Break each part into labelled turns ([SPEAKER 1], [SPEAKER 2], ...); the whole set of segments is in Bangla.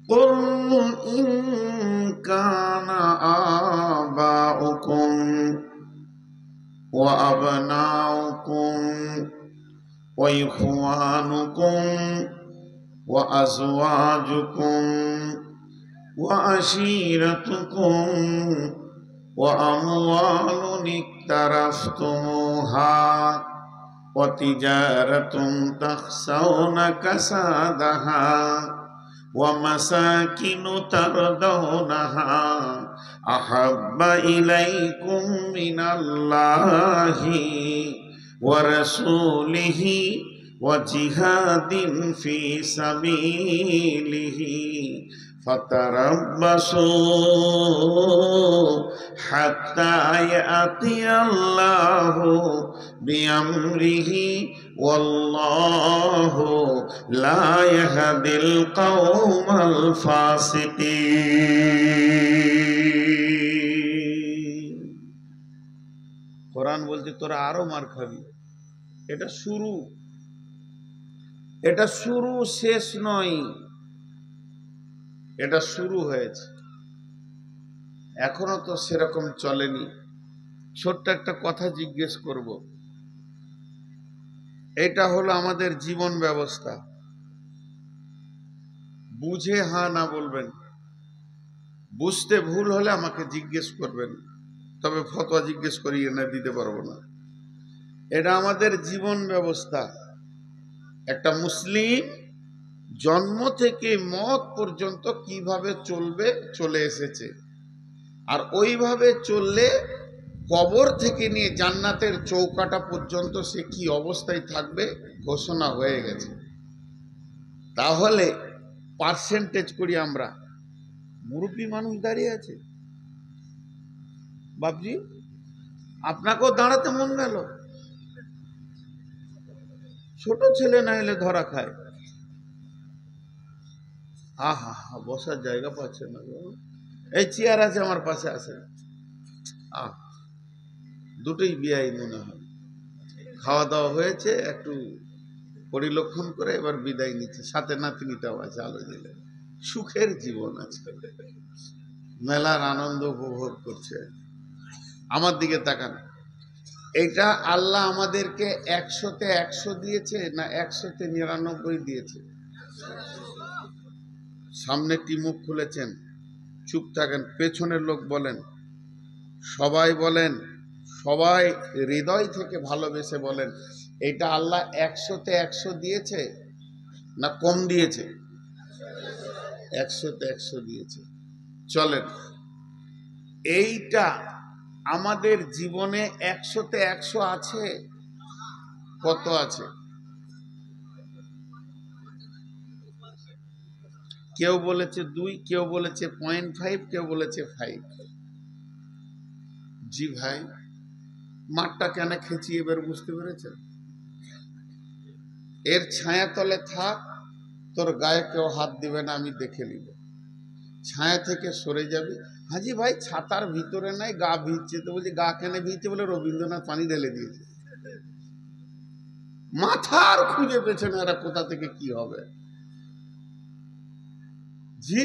[SPEAKER 1] قل إن كان آباؤكم وأبناؤكم وإخوانكم وأزواجكم وعشيرتكم وأموال اقترفتموها وتجارة تخشون كسادها ومساكن ترضونها أحب إليكم من الله ورسوله وجهاد في سبيله فتربصوا حتى يأتي الله بأمره والله لا يهدي القوم الفاسقين। কোরআন বলছে তোরা আরো মার খাবি। এটা শুরু, শেষ নয়, এটা শুরু হয়েছে, এখনো তো সেরকম চলেনি। ছোট্ট একটা কথা জিজ্ঞেস করব, এটা হলো আমাদের জীবন ব্যবস্থা। বুঝে হ্যাঁ না বলবেন, বুঝতে ভুল হলে আমাকে জিজ্ঞেস করবেন, তবে ফতোয়া জিজ্ঞেস করি না দিতে পারবো না। এটা আমাদের জীবন ব্যবস্থা। একটা মুসলিম জন্ম থেকে মত পর্যন্ত কিভাবে চলবে চলে এসেছে, আর ওইভাবে চললে কবর থেকে নিয়ে জান্নাতের চৌকাটা পর্যন্ত সে কি অবস্থায় থাকবে ঘোষণা হয়ে গেছে। তাহলে পার্সেন্টেজ করি আমরা। মুরব্বী মানুষ দাঁড়িয়ে আছে, বাপজি আপনাকেও দাঁড়াতে মন গেল, ছোট ছেলে না এলে ধরা খায়। আহা হা, বসার জায়গা পাচ্ছে না। এই চেয়ার আছে আমার পাশে, আছে দুটোই বিয়াই মনে হয়। খাওয়া দাওয়া হয়েছে, একটু পরিলক্ষণ করে এবার বিদায় নিচ্ছে, সাথে নাতনিটাও আছে, আলো দিলে সুখের জীবন আছে, মেলার আনন্দ উপভোগ করছে। আমার দিকে তাকান, এটা আল্লাহ আমাদেরকে 100-তে 100 দিয়েছে না 100-তে 99 দিয়েছে? সামনে কি মুখ খুলেছেন, চুপ থাকেন, পেছনের লোক বলেন, সবাই বলেন, সবাই হৃদয় থেকে ভালোবেসে বলেন, এটা আল্লাহ 100-তে 100 দিয়েছে না কম দিয়েছে? 100-তে 100 দিয়েছে। চলেন, এইটা আমাদের জীবনে 100-তে 100 আছে। কত আছে? কেউ বলেছে 2, কেউ বলেছে 0.5, কেউ বলেছে 5। জি ভাই, মাঠটা কেন খেঁচি এবার বুঝতে পেরেছেন? এর ছায়া তলে থাক, তোর গায়ে কেউ হাত দিবে না, আমি দেখে নিব। ছায়া থেকে সরে যাবে। হাজি ভাই ছাতার ভিতরে নাই, গা ভিজছে। তো বলছি গা কেন ভিজছে? বলে রবীন্দ্রনাথ পানি ঢেলে দিয়েছে। মাথার খুঁজে পেছনে এরা কোথা থেকে কি হবে। জি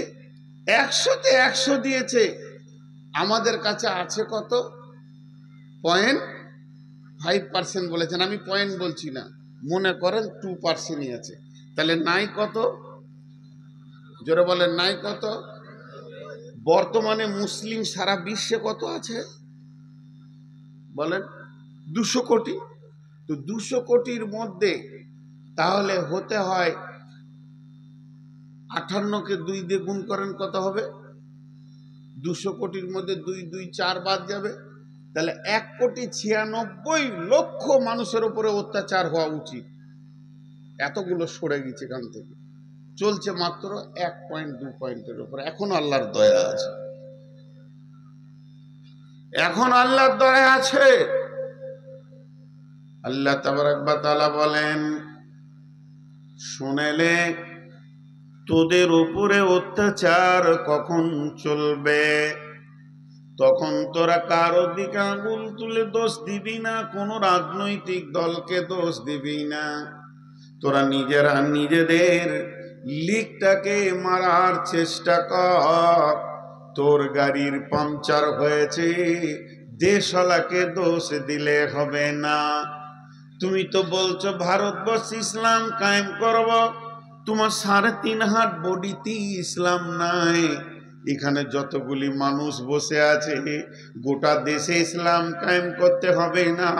[SPEAKER 1] 100-তে 100 দিয়েছে, আমাদের কাছে আছে কত? 0.5% বলেছেন, আমি পয়েন্ট বলছি না, মনে করেন 2%ই আছে। তাহলে নাই কত? জোরে বলেন, নাই কত? বর্তমানে মুসলিম সারা বিশ্বে কত আছে বলেন? 200 কোটি। তো 200 কোটির মধ্যে তাহলে হতে হয় 58কে 2 দিয়ে গুণ করেন, কত হবে? 200 কোটির মধ্যে 2 2 4 বাদ যাবে, তাহলে 1,96,00,000 মানুষের উপরে অত্যাচার হওয়া উচিত। এতগুলো সরে গেছে এখান থেকে, চলছে মাত্র 1.2 উপরে। এখন আল্লাহর দয়া আছে, এখন আল্লাহর দয়া আছে। আল্লাহ তাবারক ওয়া তাআলা বলেন, শুনেলে তোদের উপরে অত্যাচার কখন চলবে, তখন তোরা কারো দিকে আঙুল তুলে দোষ দিবি না, কোন রাজনৈতিক দলকে দোষ দিবি না। তোরা নিজেরা নিজেদের লিকটাকে মারার চেষ্টা কর। তোর গাড়ির পাংচার হয়েছে, দেশওয়ালাকে দোষ দিলে হবে না। তুমি তো বলছো ভারতবর্ষ ইসলাম কায়েম করব, তোমার 3.5 হাত বডিতে ইসলাম নাই। এখানে যতগুলি মানুষ বসে আছে, গোটা দেশে ইসলাম কায়েম করতে হবে না।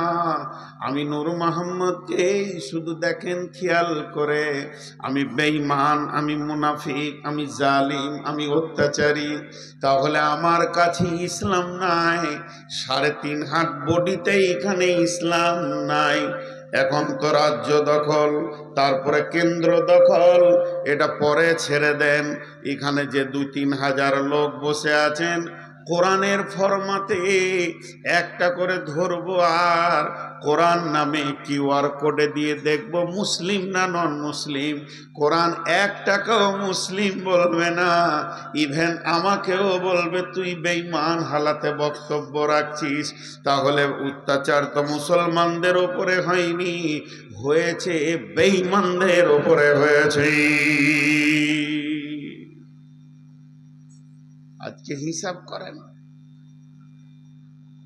[SPEAKER 1] আমি নূর মোহাম্মদকে শুধু দেখেন খেয়াল করে, আমি বেঈমান, আমি মুনাফিক, আমি জালিম, আমি অত্যাচারী, তাহলে আমার কাছে ইসলাম নাই। 3.5 হাত বডিতে এখানে ইসলাম নাই। এখন তো রাজ্য দখল, তারপরে কেন্দ্র দখল, এটা পরে ছেড়ে দেন। এখানে যে 2-3 হাজার লোক বসে আছেন, কোরআনের ফরমাতে একটা করে ধরবো, আর কোরআন নামে কিউআর কোডে দিয়ে দেখবো মুসলিম না নন মুসলিম। কোরআন একটাকেও মুসলিম বলবে না, ইভেন আমাকেও বলবে তুই বেঈমান হালাতে বক্তব্য রাখছিস। তাহলে অত্যাচার তো মুসলমানদের উপরে হয়নি, হয়েছে বেঈমানদের উপরে হয়েছে। আজকে হিসাব করেন,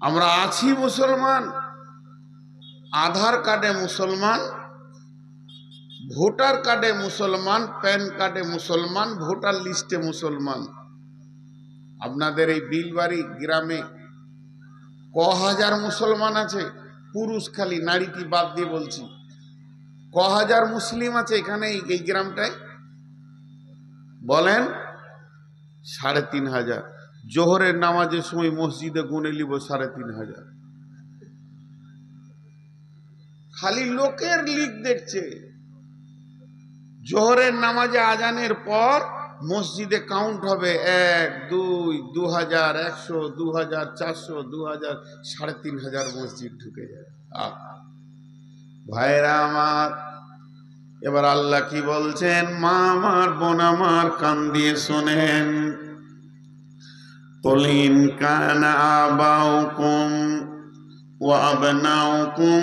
[SPEAKER 1] আমরা আছি মুসলমান, আধার কার্ডে মুসলমান, ভোটার কার্ডে মুসলমান, প্যান কার্ডে মুসলমান, ভোটার লিস্টে মুসলমান। আপনাদের এই বিলবাড়ি গ্রামে হাজার মুসলমান আছে? পুরুষ খালি, নারীটি বাদ দিয়ে বলছি, হাজার মুসলিম আছে এখানে এই গ্রামটায়? বলেন। 3,500। জোহরের নামাজের সময় মসজিদে গুনে নিব 3,500। খালি লোকের লিক দেখছে। জোহরের নামাজে আজানের পর মসজিদে কাউন্ট হবে 1, 2, 2,000, 100, 2,000, 400, 2,000, 3,500 মসজিদ ঢুকে যায়। ভাইরা আমার, এবার আল্লাহ কি বলছেন? মা আমার, বোন আমার, কান দিয়ে শোনেন। قل إن كان آباؤكم وأبناؤكم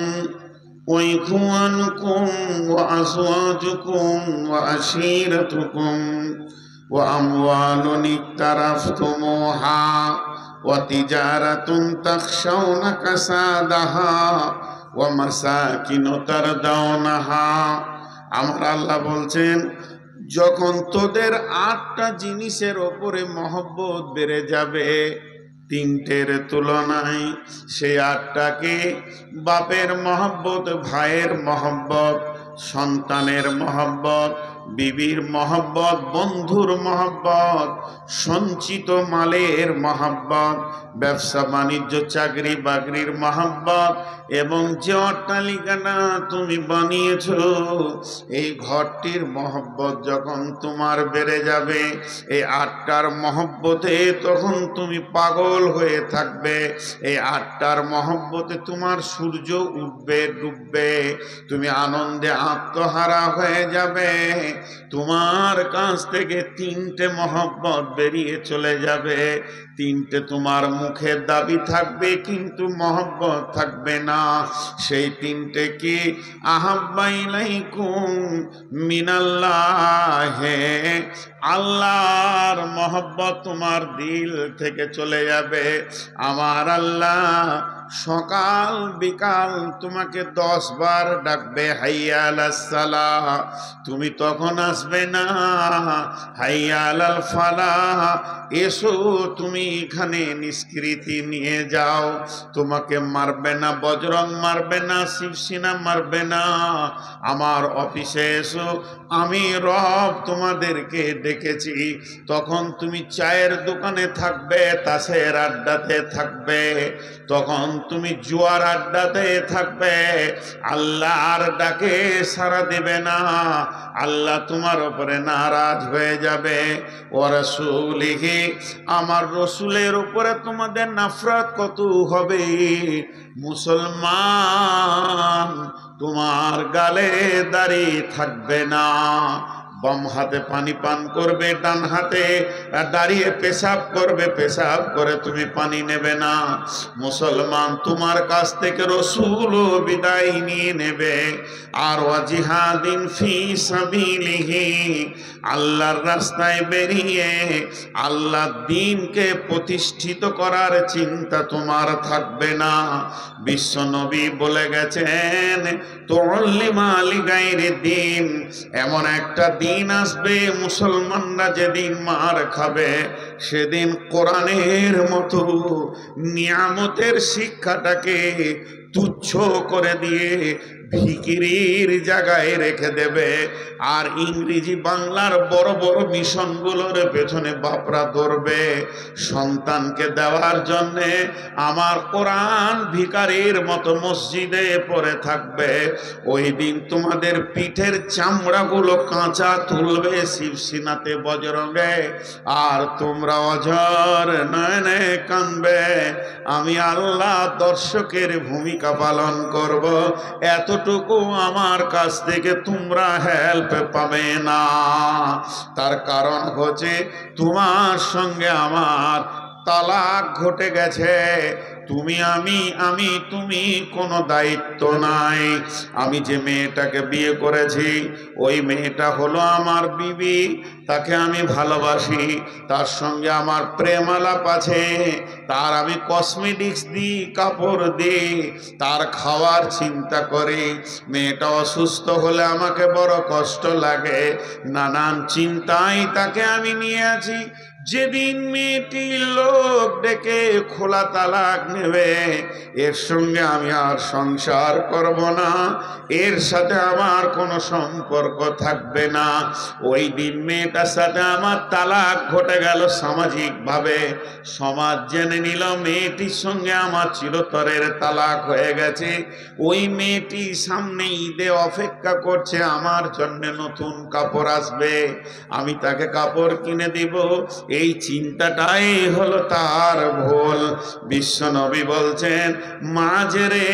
[SPEAKER 1] وإخوانكم وأزواجكم وعشيرتكم وأموال اقترفتموها وتجارة تخشون كسادها ومساكن ترضونها। আমার আল্লাহ বলছেন, যখন তোদের 8টা জিনিসের ওপরে মহব্বত বেড়ে যাবে 3টের তুলনায়, সেই 8টাকে বাপের মহব্বত, ভাইয়ের মহব্বত, সন্তানের মহব্বত, বিবির মহব্বত, বন্ধুর মহব্বত, সঞ্চিত মালের মহব্বত, ব্যবসা বাণিজ্য চাকরি বাকরির মহব্বত, এবং যে অট্টালিকাটা তুমি বানিয়েছ এই ঘরটির মহব্বত যখন তোমার বেড়ে যাবে, এই 8টার মহব্বতে তখন তুমি পাগল হয়ে থাকবে। এই 8টার মহব্বতে তোমার সূর্য উঠবে ডুববে, তুমি আনন্দে আত্মহারা হয়ে যাবে। তোমার কাছ থেকে 3টে মহব্বত বেরিয়ে চলে যাবে। 3টে তোমার মুখের দাবি থাকবে কিন্তু মহব্বত থাকবে না। সেই 3টে কি? আহাব্বা ইলাইকুম মিনাল্লাহ, আল্লাহর মহব্বত তোমার দিল থেকে চলে যাবে। আমার আল্লাহ সকাল বিকাল তোমাকে 10 বার ডাকবে, হাইয়া আলাস সালাহ, তুমি তখন আসবে না। হাইয়া আলাল ফালাহ, এসো তুমি এখানে নিষ্কৃতি নিয়ে যাও। তোমাকে মারবে না, বজরং মারবে না, শিবসেনা মারবে না। আমার অফিসে এসো, আমি রব তোমাদেরকে ডেকেছি। তখন তুমি চায়ের দোকানে থাকবে, তাসের আড্ডাতে থাকবে, তখন তুমি জুয়ার আড্ডাতে থাকবে। আল্লাহর ডাকে সাড়া দেবে না, আল্লাহ তোমার উপরে নারাজ হয়ে যাবে। ও রাসূলিহি, আমার রসুলের উপরে তোমাদের নফরত কত হবে। মুসলমান, তোমার গালে দাড়ি থাকবে না, বাম হাতে পানি পান করবে, ডান হাতে দাঁড়িয়ে পেশাব করবে, পেশাব করে তুমি পানি নেবে না। মুসলমান, তোমার কাছ থেকে রাসূলও বিদায় নিয়ে নেবে। আর ওয়া জিহাদিন ফি সাবিলিহি, আল্লাহর রাস্তায় বেরিয়ে আল্লাহর দ্বীনকে প্রতিষ্ঠিত করার চিন্তা তোমার থাকবে না। বিশ্ব নবী বলে গেছেন, তুআল্লিমা লিগাইরিদ দ্বীন, এমন একটা দিন আসবে মুসলমানরা যেদিন মার খাবে, সেদিন কোরআনের মতো নিয়ামতের শিক্ষাটাকে তুচ্ছ করে দিয়ে ভিকিরির জায়গায় রেখে দেবে। আর ইংরেজি বাংলার বড় বড় মিশনগুলোর পেছনে বাপরা ধরবে সন্তানকে দেওয়ার জন্যে। আমার কোরআন ভিখারির মতো মসজিদে পড়ে থাকবে। ওই দিন তোমাদের পিঠের চামড়াগুলো কাঁচা তুলবে শিবসিনাতে বজরঙ্গে, আর তোমরা অঝর নয়নে কাঁদবে। আমি আল্লাহ দর্শকের ভূমিকা পালন করব, এতটুকু আমার কাছ থেকে তোমরা হেল্প পাবে না। তার কারণ হচ্ছে তোমার সঙ্গে আমার তালাক ঘটে গেছে। তুমি আমি তুমি কোনো দায়িত্ব নাই। আমি যে মেয়েটাকে বিয়ে করেছি, ওই মেয়েটা হলো আমার বিবি, তাকে আমি ভালোবাসি, তার সঙ্গে আমার প্রেম আলাপ আছে, তার আমি কসমেটিক্স দিই, কাপড় দিই, তার খাওয়ার চিন্তা করি। মেয়েটা অসুস্থ হলে আমাকে বড় কষ্ট লাগে, নানান চিন্তায় তাকে আমি নিয়ে আছি। যেদিন মেয়েটি লোক ডেকে খোলা তালাক নেবে, এর সঙ্গে আমি আর সংসার করব না, এর সাথে আমার কোনো সম্পর্ক থাকবে না। ওই দিন মেয়েটার সাথে আমার তালাক ঘটে গেল সামাজিকভাবে। সমাজ জেনে নিল মেয়েটির সঙ্গে আমার চিরতরের তালাক হয়ে গেছে। ওই মেয়েটি সামনে ঈদে অপেক্ষা করছে, আমার জন্য নতুন কাপড় আসবে, আমি তাকে কাপড় কিনে দিব। এই চিন্তাটাই হলো তার ভুল। বিশ্ব নবী বলছেন, মাঝরে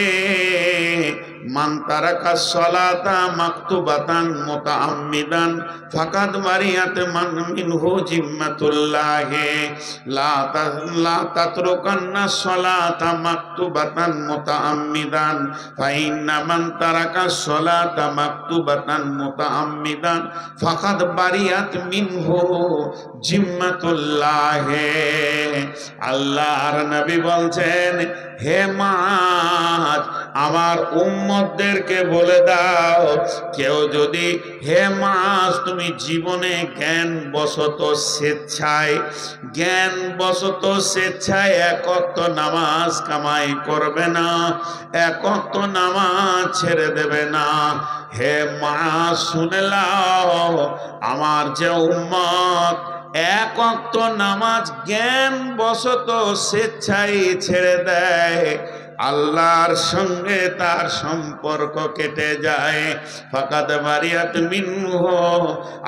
[SPEAKER 1] মান তারাকা সলাতা মাকতুবাতান মুতাআম্মিদান ফাকাদ বারিয়াত মান মিনহু জিম্মাতুল্লাহি লা তাতরুকান্না সলাতা মাকতুবাতান মুতাআম্মিদান ফাইন্না মান তারাকা সলাতা মাকতুবাতান মুতাআম্মিদান ফাকাদ বারিয়াত মিনহু জিম্মাতুল্লাহি। আল্লাহর নবী বলছেন, হে মাজ, আমার উম্মতদেরকে বলে দাও, কেউ যদি, হে মাজ, তুমি জীবনে জ্ঞান বশত স্বেচ্ছায় এক ওয়াক্ত নামাজ কামাই করবে না, এক ওয়াক্ত নামাজ ছেড়ে দেবে না। হে মাজ, শুনে নাও, আমার যে উম্মত এক ওয়াক্ত নামাজ জ্ঞান বশত স্বেচ্ছায় ছেড়ে দেয়, আল্লাহর সঙ্গে তার সম্পর্ক কেটে যায়। ফাকাদ বারিয়াত মিনহু,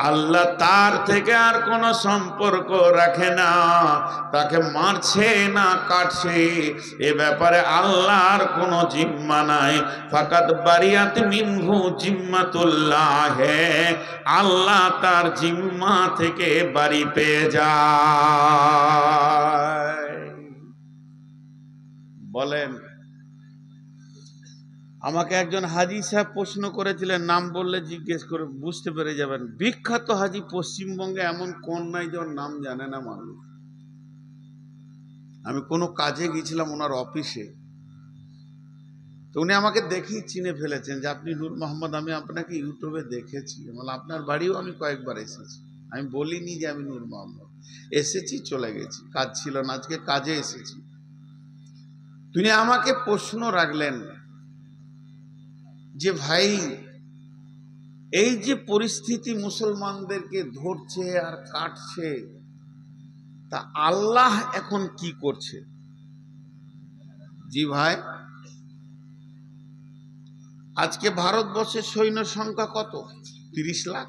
[SPEAKER 1] আল্লাহ তার থেকে আর কোনো সম্পর্ক রাখে না, তাকে মারছে না কাটছে, এ ব্যাপারে আল্লাহর কোনো জিম্মা নাই। ফাকাদ বারিয়াত মিনহু জিম্মাতুল্লাহ, আল্লাহ তার জিম্মা থেকে বাড়ি পেয়ে যায়। বলেন, আমাকে একজন হাজি সাহেব প্রশ্ন করেছিলেন, নাম বললে জিজ্ঞেস করে বুঝতে পেরে যাবেন। বিখ্যাত হাজি পশ্চিমবঙ্গে এমন কোন নাই যার নাম জানে না মানুষ। আমি কোনো কাজে গেছিলাম ওনার অফিসে, তো উনি আমাকে দেখেই চিনে ফেলেছেন যে আপনি নূর মোহাম্মদ, আমি আপনাকে ইউটিউবে দেখেছি, আপনার বাড়িও আমি কয়েকবার এসেছি। আমি বলিনি যে আমি নূর মোহাম্মদ, এসেছি চলে গেছি, কাজ ছিল না, আজকে কাজে এসেছি। তিনি আমাকে প্রশ্ন রাখলেন যে ভাই, এই যে পরিস্থিতি মুসলমানদেরকে ধরছে আর কাটছে, তা আল্লাহ এখন কি করছে? জি ভাই, আজকে ভারতবর্ষের সৈন্য সংখ্যা কত? 30 লাখ।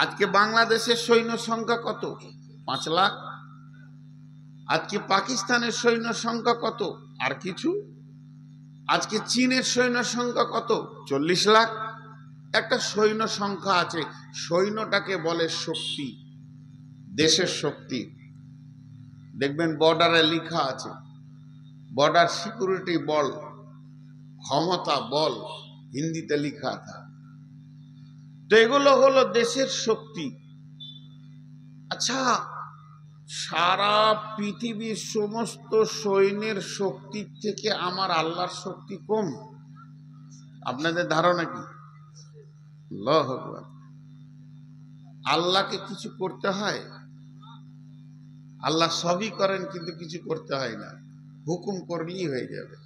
[SPEAKER 1] আজকে বাংলাদেশের সৈন্য সংখ্যা কত? 5 লাখ। আজকে পাকিস্তানের সৈন্য সংখ্যা কত? আর কিছু। আজকে চীনের সৈন্য সংখ্যা কত? 40 লাখ। একটা সৈন্য সংখ্যা আছে, সৈন্যটাকে বলে শক্তি, দেশের শক্তি। দেখবেন বর্ডারে লেখা আছে বর্ডার সিকিউরিটি বল, ক্ষমতা বল, হিন্দিতে লেখা থাকে। তো এগুলো হলো দেশের শক্তি। আচ্ছা, সারা পৃথিবীর সমস্ত সৈন্যের শক্তির থেকে আমার আল্লাহর শক্তি কম? আপনাদের ধারণা কি? আল্লাহু আকবার। আল্লাহকে কিছু করতে হয়? আল্লাহ সবই করেন, কিন্তু কিছু করতে হয় না, হুকুম করলেই হয়ে যাবে,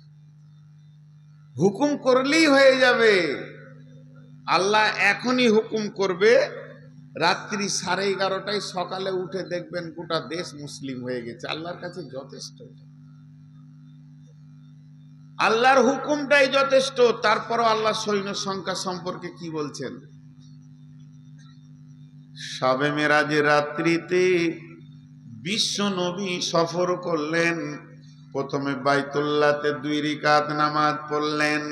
[SPEAKER 1] হুকুম করলেই হয়ে যাবে। আল্লাহ এখনই হুকুম করবে, রাত্রি 11:30টায়, সকালে উঠে দেখবেন গোটা দেশ মুসলিম হয়ে গেছে। আল্লাহর কাছে যথেষ্ট, আল্লাহর হুকুমটাই যথেষ্ট। তারপরও আল্লাহ সৈন্য সংখ্যা সম্পর্কে কি বলছেন? শবে মেরাজের রাত্রিতে বিশ্ব নবী সফর করলেন। প্রথমে বাইতুল্লাহতে 2 রাকাত নামাজ পড়লেন,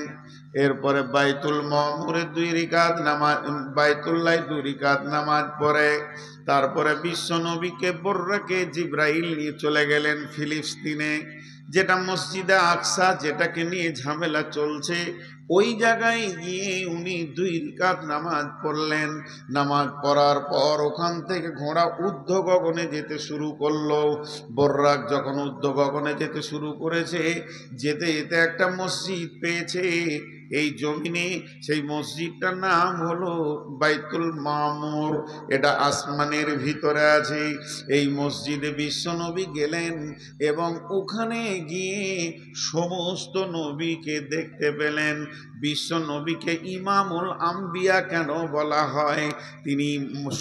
[SPEAKER 1] এরপরে বাইতুল মামুরে 2 রাকাত নামাজ, বাইতুল্লাহ 2 রাকাত নামাজ পড়ে তারপরে বিশ্ব নবীকে বর্রাকে জিব্রাইল নিয়ে চলে গেলেন ফিলিস্তিনে, যেটা মসজিদে আকসা, যেটাকে নিয়ে ঝামেলা চলছে, ওই জায়গায় গিয়ে উনি 2 রাকাত নামাজ পড়লেন। নামাজ পড়ার পর ওখান থেকে ঘোড়া ঊর্ধ্ব গগনে যেতে শুরু করলো। বর্রাক যখন ঊর্ধ্ব গগনে যেতে শুরু করেছে, যেতে যেতে একটা মসজিদ পেয়েছে এই জমিনে। সেই মসজিদটার নাম হলো বাইতুল মামুর, এটা আসমানের ভিতরে আছে। এই মসজিদে বিশ্বনবী গেলেন এবং ওখানে গিয়ে সমস্ত নবীকে দেখতে পেলেন। বিশ্ব নবীকে ইমামুল আম্বিয়া কেন বলা হয়? তিনি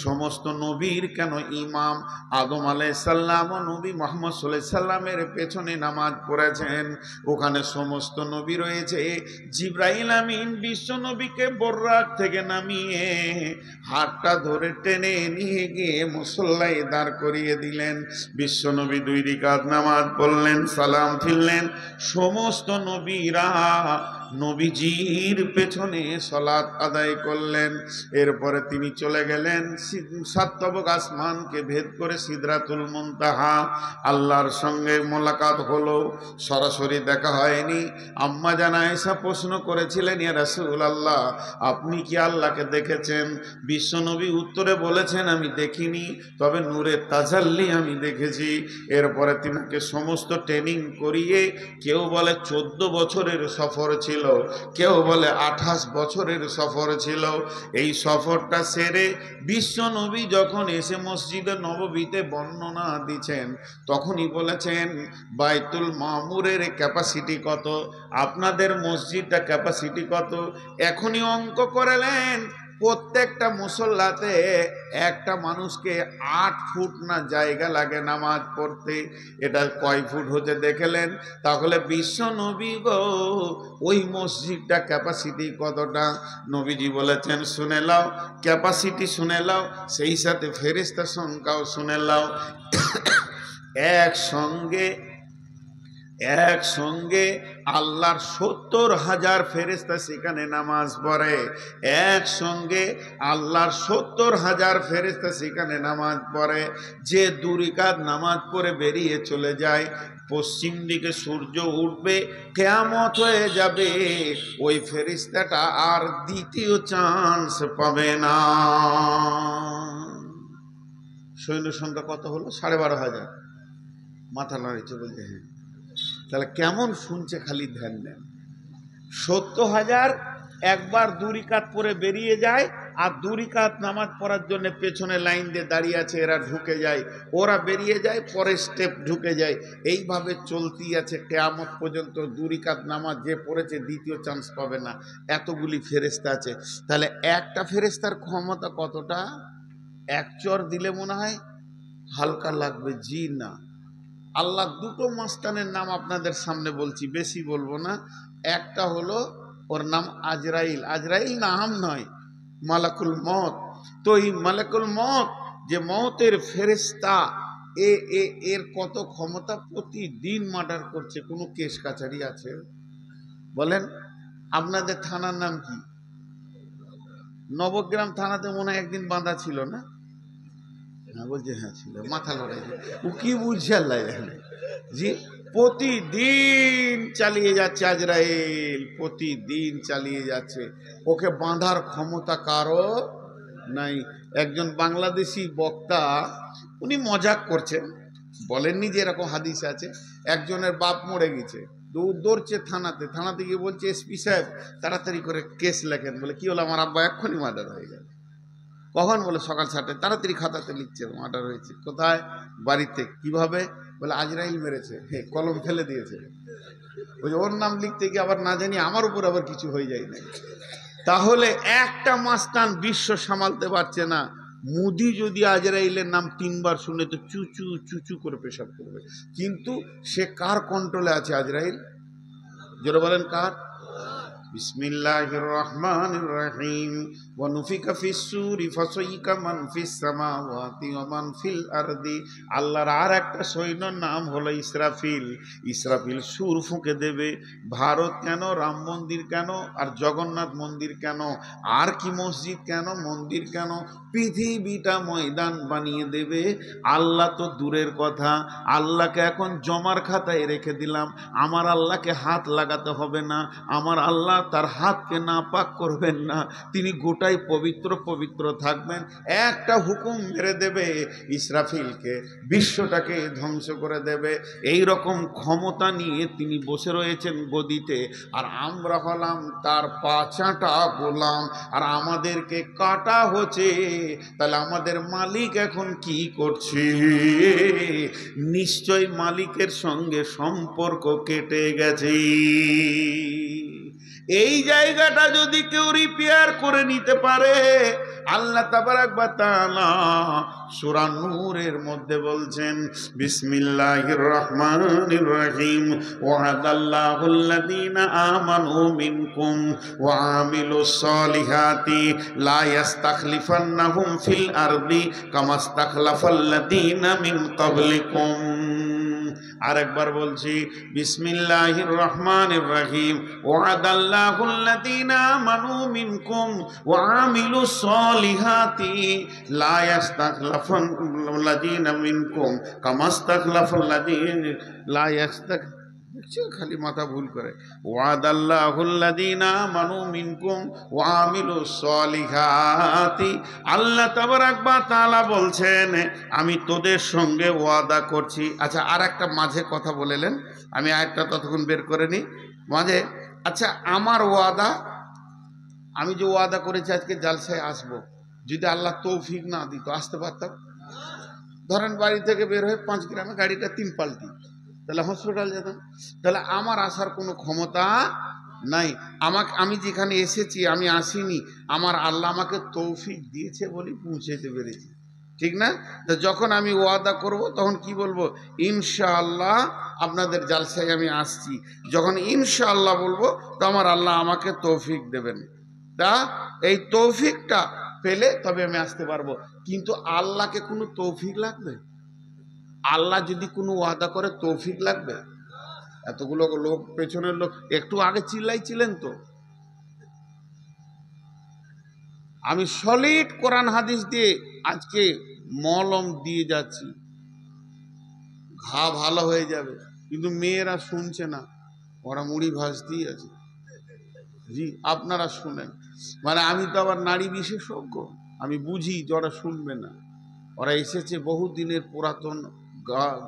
[SPEAKER 1] সমস্ত নবীর কেন ইমাম? আদম আলাইহিস সালাম ও নবী মুহাম্মদ সাল্লাল্লাহু আলাইহি সাল্লামের পেছনে নামাজ পড়েছেন, ওখানে সমস্ত নবী রয়েছে। জিবরাইল আমিন বিশ্ব নবীকে বর্রাক থেকে নামিয়ে হাতটা ধরে টেনে নিয়ে গিয়ে মুসল্লায় দাঁড় করিয়ে দিলেন। বিশ্ব নবী 2 রাকাত নামাজ পড়লেন, সালাম ফিরলেন। সমস্ত নবীরা নবীজির পেছনে সালাত আদায় করলেন। এরপরে তিনি চলে গেলেন 7 তবক আসমানকে ভেদ করে সিদরাতুল মুনতাহা, আল্লাহর সঙ্গে মোলাকাত হলো, সরাসরি দেখা হয়নি। আম্মা জান আয়েশা প্রশ্ন করেছিলেন, ইয়া রাসূলুল্লাহ, আপনি কি আল্লাহকে দেখেছেন? বিশ্বনবী উত্তরে বলেছেন, আমি দেখিনি, তবে নূরে তাজাল্লি আমি দেখেছি। এরপরে তিনাকে সমস্ত ট্রেনিং করিয়ে, কেউ বলে 14 বছরের সফর ছিল, কেউ বলে 28 বছরের সফর ছিল। এই সফরটা সেরে বিশ্ব নবী যখন এসে মসজিদে নববীতে বর্ণনা দিচ্ছেন, তখনই বলেছেন বাইতুল মামুরের ক্যাপাসিটি কত, আপনাদের মসজিদটা ক্যাপাসিটি কত। এখনই অঙ্ক করলেন, প্রত্যেকটা মুসল্লাতে একটা মানুষকে 8 ফুট না জায়গা লাগে নামাজ পড়তে। এটা কয় ফুট হতে দেখলেন? তাহলে বিশ্ব নবী গো, ওই মসজিদটা ক্যাপাসিটি কতটা? নবীজি বলেছেন, শুনে লাও, ক্যাপাসিটি শুনে লাও, সেই সাথে ফেরেশতা সংখ্যাও শুনে লাও। একসঙ্গে আল্লাহর 70,000 ফেরেশতা সেখানে নামাজ পড়ে। একসঙ্গে আল্লাহর 70,000 ফেরেশতা সেখানে নামাজ পড়ে। যে 2 রাকাত নামাজ পড়ে বেরিয়ে চলে যায়, পশ্চিম দিকে সূর্য উঠবে, কিয়ামত হয়ে যাবে, ওই ফেরেশতাটা আর দ্বিতীয় চান্স পাবে না। সৈন্য সংখ্যা কত হলো? 12,500। মাথা নাড়িয়ে বলছে হ্যাঁ। তাহলে কেমন শুনছে, খালি ধ্যান দেন। 70,000 একবার 2 রাকাত পরে বেরিয়ে যায়, আর 2 রাকাত নামাজ পড়ার জন্য পেছনে লাইন দিয়ে দাঁড়িয়ে আছে, এরা ঢুকে যায়, ওরা বেরিয়ে যায়, পরে স্টেপ ঢুকে যায়। এইভাবে চলতি আছে কিয়ামত পর্যন্ত। 2 রাকাত নামাজ যে পড়েছে দ্বিতীয় চান্স পাবে না, এতগুলি ফেরেশতা আছে। তাহলে একটা ফেরেশতার ক্ষমতা কতটা? এক চর দিলে মনে হয় হালকা লাগবে, জি না। আল্লাহ 2টো মাস্তানের নাম আপনাদের সামনে বলছি, বেশি বলবো না। একটা হলো, ওর নাম আজরাইল। আজরাইল নাম নয়, মালাকুল মত। তো এই মালাকুল মত যে মতের ফেরেশতা, এর কত ক্ষমতা! প্রতিদিন মার্ডার করছে। কোনো কেস কাছারি আছে? বলেন, আপনাদের থানার নাম কি? নবগ্রাম থানাতে মনে হয় একদিন বাঁধা ছিল না? হ্যাঁ বলছে হ্যাঁ ছিল, মাথা লড়াই। ও কি বুঝছে আল্লাহ জানে। জি, প্রতিদিন চালিয়ে যাচ্ছে আজরাইল, প্রতিদিন চালিয়ে যাচ্ছে। ওকে বাঁধার ক্ষমতা কারো নাই। একজন বাংলাদেশি বক্তা, উনি মজাক করছেন, বলেননি যে এরকম হাদিস আছে। একজনের বাপ মরে গেছে, দৌড়ছে থানাতে, থানাতে গিয়ে বলছে এসপি সাহেব তাড়াতাড়ি করে কেস লেখেন। বলে কি হলো? আমার আব্বা এক্ষুনি মার্ডার হয়ে গেল। কখন? বলে সকাল 7টায়। তাড়াতাড়ি খাতাতে লিখছে মার্ডার হয়েছে। কোথায়? বাড়িতে। কিভাবে? বলে আজরাইল মেরেছে, কলম ফেলে দিয়েছে। ওই ওর নাম লিখতে গিয়ে আবার না জানি আমার উপর আবার কিছু হয়ে যায় না। তাহলে একটা মাস্তান বিশ্ব সামালতে পারছে না, মোদি যদি আজরাইলের নাম 3বার শুনে তো চুচু চুচু করে পেশাব করবে। কিন্তু সে কার কন্ট্রোলে আছে আজরাইল? জোরে বলেন কার? বিসমিল্লাহির রহমানির রহিম। ওয়া নুফিকা ফিস সূরি ফাসাইকা মান ফিস সামাওয়াতি ওয়া মান ফিল আরদি। আল্লাহর আর একটা সৈন্যর নাম হলো ইসরাফিল। ইসরাফিল সুর ফুঁকে দেবে। ভারত কেন, রাম মন্দির কেন, আর জগন্নাথ মন্দির কেন, আর কি মসজিদ কেন, মন্দির কেন, পৃথিবীটা ময়দান বানিয়ে দেবে। আল্লাহ তো দূরের কথা, আল্লাহকে এখন জমার খাতায় রেখে দিলাম। আমার আল্লাহকে হাত লাগাতে হবে না, আমার আল্লাহ তার হাতকে নাপাক করবেন না, তিনি গোটাই পবিত্র পবিত্র থাকবেন। একটা হুকুম মেরে দেবে ইসরাফিলকে, বিশ্বটাকে ধ্বংস করে দেবে। এই রকম ক্ষমতা নিয়ে তিনি বসে রয়েছেন গদিতে, আর আমরা হলাম তার পাচাটা গোলাম, আর আমাদেরকে কাটা হচ্ছে। তাহলে আমাদের মালিক এখন কি করছে? নিশ্চয় মালিকের সঙ্গে সম্পর্ক কেটে গেছে। এই জায়গাটা যদি কেউ রিপেয়ার করে নিতে পারে, আল্লাহ তাবারাক ওয়া তাআলা সূরা নূরের মধ্যে বলছেন বিসমিল্লাহির রহমানির রহিম। ওয়াদাল্লাহুল্লাযীনা আমানু মিনকুম ওয়া আমিলুস সলিহাতি লা ইস্তাখলিফান্নাহুম ফিল আরদি কামা ইস্তাখলাফাল্লাযীনা মিন ক্বাবলিকুম। আরেকবার বলছি বিসমিল্লাহির রহমানির রহিম। ওয়াদাল্লাহুল্লাযীনা আমানু মিনকুম ওয়া আমিলুস সলিহাতি লা ইস্তাখলাফাল্লাযীনা মিনকুম কামা ইস্তাখলাফাল্লাযীনা লা ইস্তাখ খালি মাথা ভুল করে। ওয়াদাল্লাহুল্লাযীনা আমানু মিনকুম ওয়া আমিলুস সলিহাতি। আল্লাহ তাবারাক ওয়া তাআলা বলছেন আমি তোদের সঙ্গে ওয়াদা করছি। আচ্ছা, আর একটা মাঝে কথা বলেলেন, আমি আরেকটা ততক্ষণ বের করে নিই মাঝে। আচ্ছা, আমার ওয়াদা, আমি যে ওয়াদা করেছি আজকে জালসায় আসবো, যদি আল্লাহ তৌফিক না দিত আসতে পারতাম? ধরেন বাড়ি থেকে বের হয়ে 5 গ্রামে গাড়িটা 3 পাল্টি, তাহলে হসপিটাল যেতাম। তাহলে আমার আসার কোনো ক্ষমতা নাই। আমি যেখানে এসেছি, আমি আসিনি, আমার আল্লাহ আমাকে তৌফিক দিয়েছে বলে পৌঁছাইতে পেরেছি, ঠিক না? তো যখন আমি ওয়াদা করব তখন কি বলবো? ইনশাআল্লাহ আপনাদের জালসায় আমি আসছি। যখন ইনশাআল্লাহ বলবো তো আমার আল্লাহ আমাকে তৌফিক দেবেন। তা এই তৌফিকটা পেলে তবে আমি আসতে পারবো। কিন্তু আল্লাহকে কোনো তৌফিক লাগবে? আল্লাহ যদি কোনো ওয়াদা করে তৌফিক লাগবে? এতগুলো লোক, পেছনের লোক একটু আগে চিল্লাইছিলেন তো। আমি সলিড কোরআন হাদিস দিয়ে আজকে মলম দিয়ে যাচ্ছি, ঘা ভালো হয়ে যাবে। কিন্তু মেয়েরা শুনছে না, ওরা মুড়ি ভাজতেই আছে। জি, আপনারা শুনেন। মানে আমি তো আবার নারী বিশেষজ্ঞ, আমি বুঝি যে ওরা শুনবে না। ওরা এসেছে বহু দিনের পুরাতন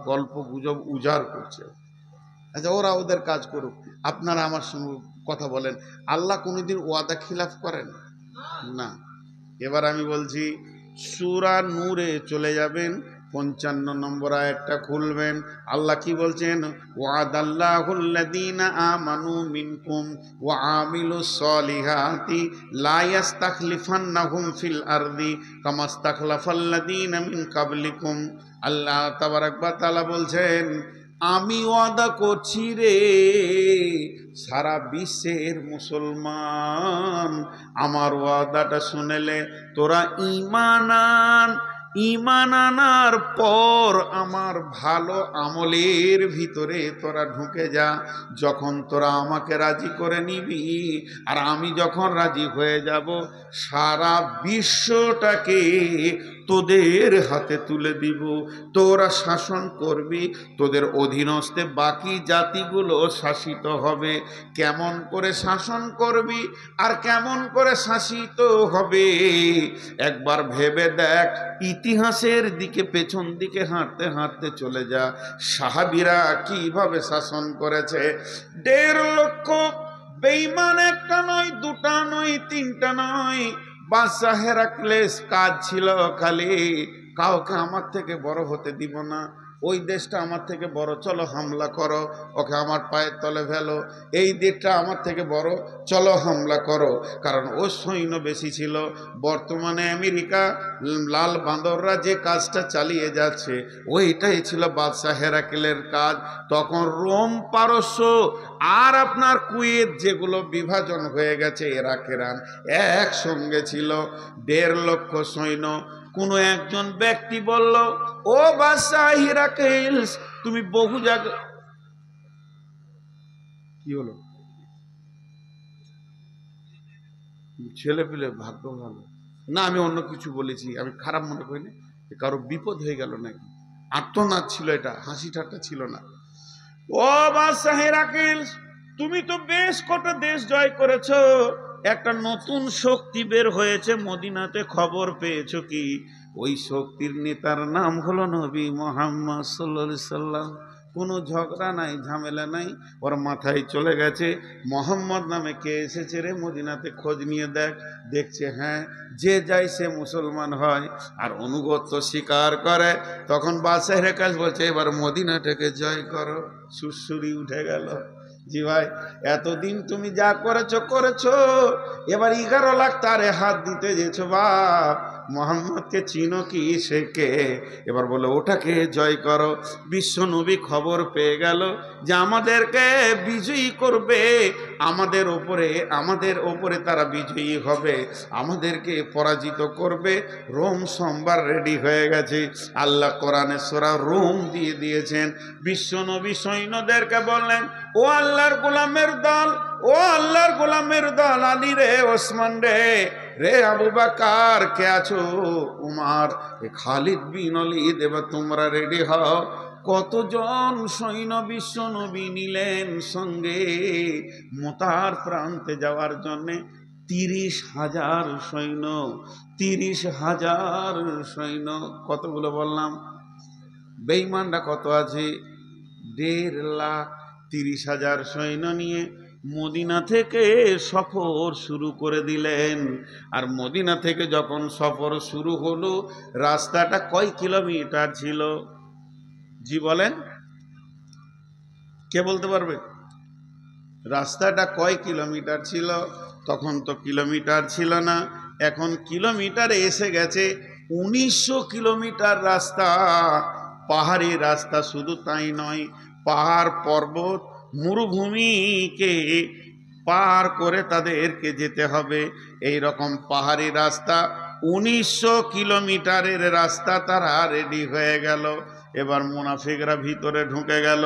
[SPEAKER 1] গল্প গুজব উজাড় করছে। আচ্ছা, ওরা ওদের কাজ করুক, আপনারা আমার সঙ্গে কথা বলেন। আল্লাহ কোনোদিন ওয়াদা খিলাফ করেন না। এবার আমি বলছি, সূরা নূরে চলে যাবেন, 55 নম্বর আয়াতটা খুলবেন। আল্লাহ কি বলছেন? ওয়াদাল্লাহুল্লাযীনা আমানু মিনকুম ওয়া আমিলুস সলিহাতি লা ইস্তাখলিফান্নাহুম ফিল আরদি কামা ইস্তাখলাফাল্লাযীনা মিন ক্বাবলিকুম। আল্লাহ তাবারাক ওয়া তাআলা বলছেন আমি ওয়াদা করছি রে সারা বিশ্বের মুসলমান, আমার ওয়াদাটা শুনেলে তোরা ঈমান আন। ঈমান আনার পর আমার ভালো আমলের ভিতরে তোরা ঢুকে যা। যখন তোরা আমাকে রাজি করে নিবি আর আমি যখন রাজি হয়ে যাব, সারা বিশ্বটাকে তোদের হাতে তুলে দিব, তোরা শাসন করবি, তোদের অধীনস্থে বাকি জাতিগুলো শাসিত হবে। কেমন করে শাসন করবি আর কেমন করে শাসিত হবে একবার ভেবে দেখ। ইতিহাসের দিকে পেছন দিকে হাঁটতে হাঁটতে চলে যা, সাহাবীরা কিভাবে শাসন করেছে। ১.৫ লক্ষ বেঈমান, একটা নয়, দুটা নয়, তিনটা নয়। বাদশা হেরাক্লেস কাজ ছিল খালি, কাউকে আমার থেকে বড় হতে দিব না, ওই দেশটা আমার থেকে বড়, চলো হামলা করো, ওকে আমার পায়ের তলে ফেলো। এই দেশটা আমার থেকে বড়, চলো হামলা করো। কারণ ও সৈন্য বেশি ছিল। বর্তমানে আমেরিকা, লাল বান্দররা যে কাজটা চালিয়ে যাচ্ছে, ওইটাই ছিল বাদশাহ হেরাক্লের কাজ। তখন রোম, পারস্য আর আপনার কুয়েত, যেগুলো বিভাজন হয়ে গেছে, ইরাক, ইরান একসঙ্গে ছিল। ১.৫ লক্ষ সৈন্য। কোনো একজন ব্যক্তি বলল, ও বাদশাহ হিরাক্লিস, তুমি বহু জায়গা। কি হলো? ছেলে পেলে ভাগ্য ভালো না, আমি অন্য কিছু বলেছি, আমি খারাপ মনে করিনি। কারো বিপদ হয়ে গেল নাকি? আর্তনাদ ছিল, এটা হাসি ঠাট্টা ছিল না। ও বাদশাহ হিরাক্লিস, তুমি তো বেশ কটা দেশ জয় করেছো, একটা নতুন শক্তি বের হয়েছে মদিনাতে, খবর পেয়েছো কি? ওই শক্তির নেতার নাম হলো নবী মুহাম্মদ সাল্লাল্লাহু আলাইহি সাল্লাম। কোনো ঝগড়া নাই, ঝামেলা নাই, ওর মাথায় চলে গেছে মোহাম্মদ নামে কে এসেছে রে মদিনাতে, খোঁজ নিয়ে দেখ। দেখছে হ্যাঁ, যে যায় সে মুসলমান হয় আর অনুগত্য স্বীকার করে। তখন বাদশাহ হিরাক্লিস বলছে, এবার মদিনাটাকে জয় করো। সুরসুরি উঠে গেল। জি ভাই, এতদিন তুমি যা করেছো করেছো, এবার 11 লাখ তারে হাত দিতে যেছো বাপ। মোহাম্মদকে চিনো কি? সে কে? এবার বলে ওটাকে জয় করো। বিশ্ব নবী খবর পেয়ে গেল যে আমাদেরকে বিজয়ী করবে, আমাদের ওপরে তারা বিজয়ী হবে, আমাদেরকে পরাজিত করবে। রোম সোমবার রেডি হয়ে গেছে। আল্লাহ কোরআনে সূরা রোম দিয়ে দিয়েছেন। বিশ্ব নবী সৈন্যদেরকে বললেন, ও আল্লাহর গোলামের দল, ও আল্লাহর গোলামের দল, আলী রে, ওসমান রে, রে আবু বকর, কে আছো? উমার, খালিদ বিন ওলীদ, এবার তোমরা রেডি হও। কতজন সৈন্য বিশ্ব নবী নিলেন সঙ্গে মোতার প্রান্তে যাওয়ার জন্যে? 30,000 সৈন্য। 30,000 সৈন্য। কতগুলো বললাম? বেঈমানরা কত আছে? 1.5 লাখ। 30,000 সৈন্য নিয়ে মদিনা থেকে সফর শুরু করে দিলেন। আর মদিনা থেকে যখন সফর শুরু হলো, রাস্তাটা কয় কিলোমিটার ছিল? জি বলেন, কে বলতে পারবে? রাস্তাটা কয় কিলোমিটার ছিল? তখন তো কিলোমিটার ছিল না, এখন কিলোমিটারে এসে গেছে 1900 কিলোমিটার রাস্তা। পাহাড়ি রাস্তা, শুধু তাই নয়, পাহাড় পর্বত মরুভূমিকে পার করে তাদেরকে যেতে হবে। এই রকম পাহাড়ি রাস্তা, 1900 কিলোমিটারের রাস্তা তারা রেডি হয়ে গেল। এবার মুনাফিকরা ভিতরে ঢুকে গেল।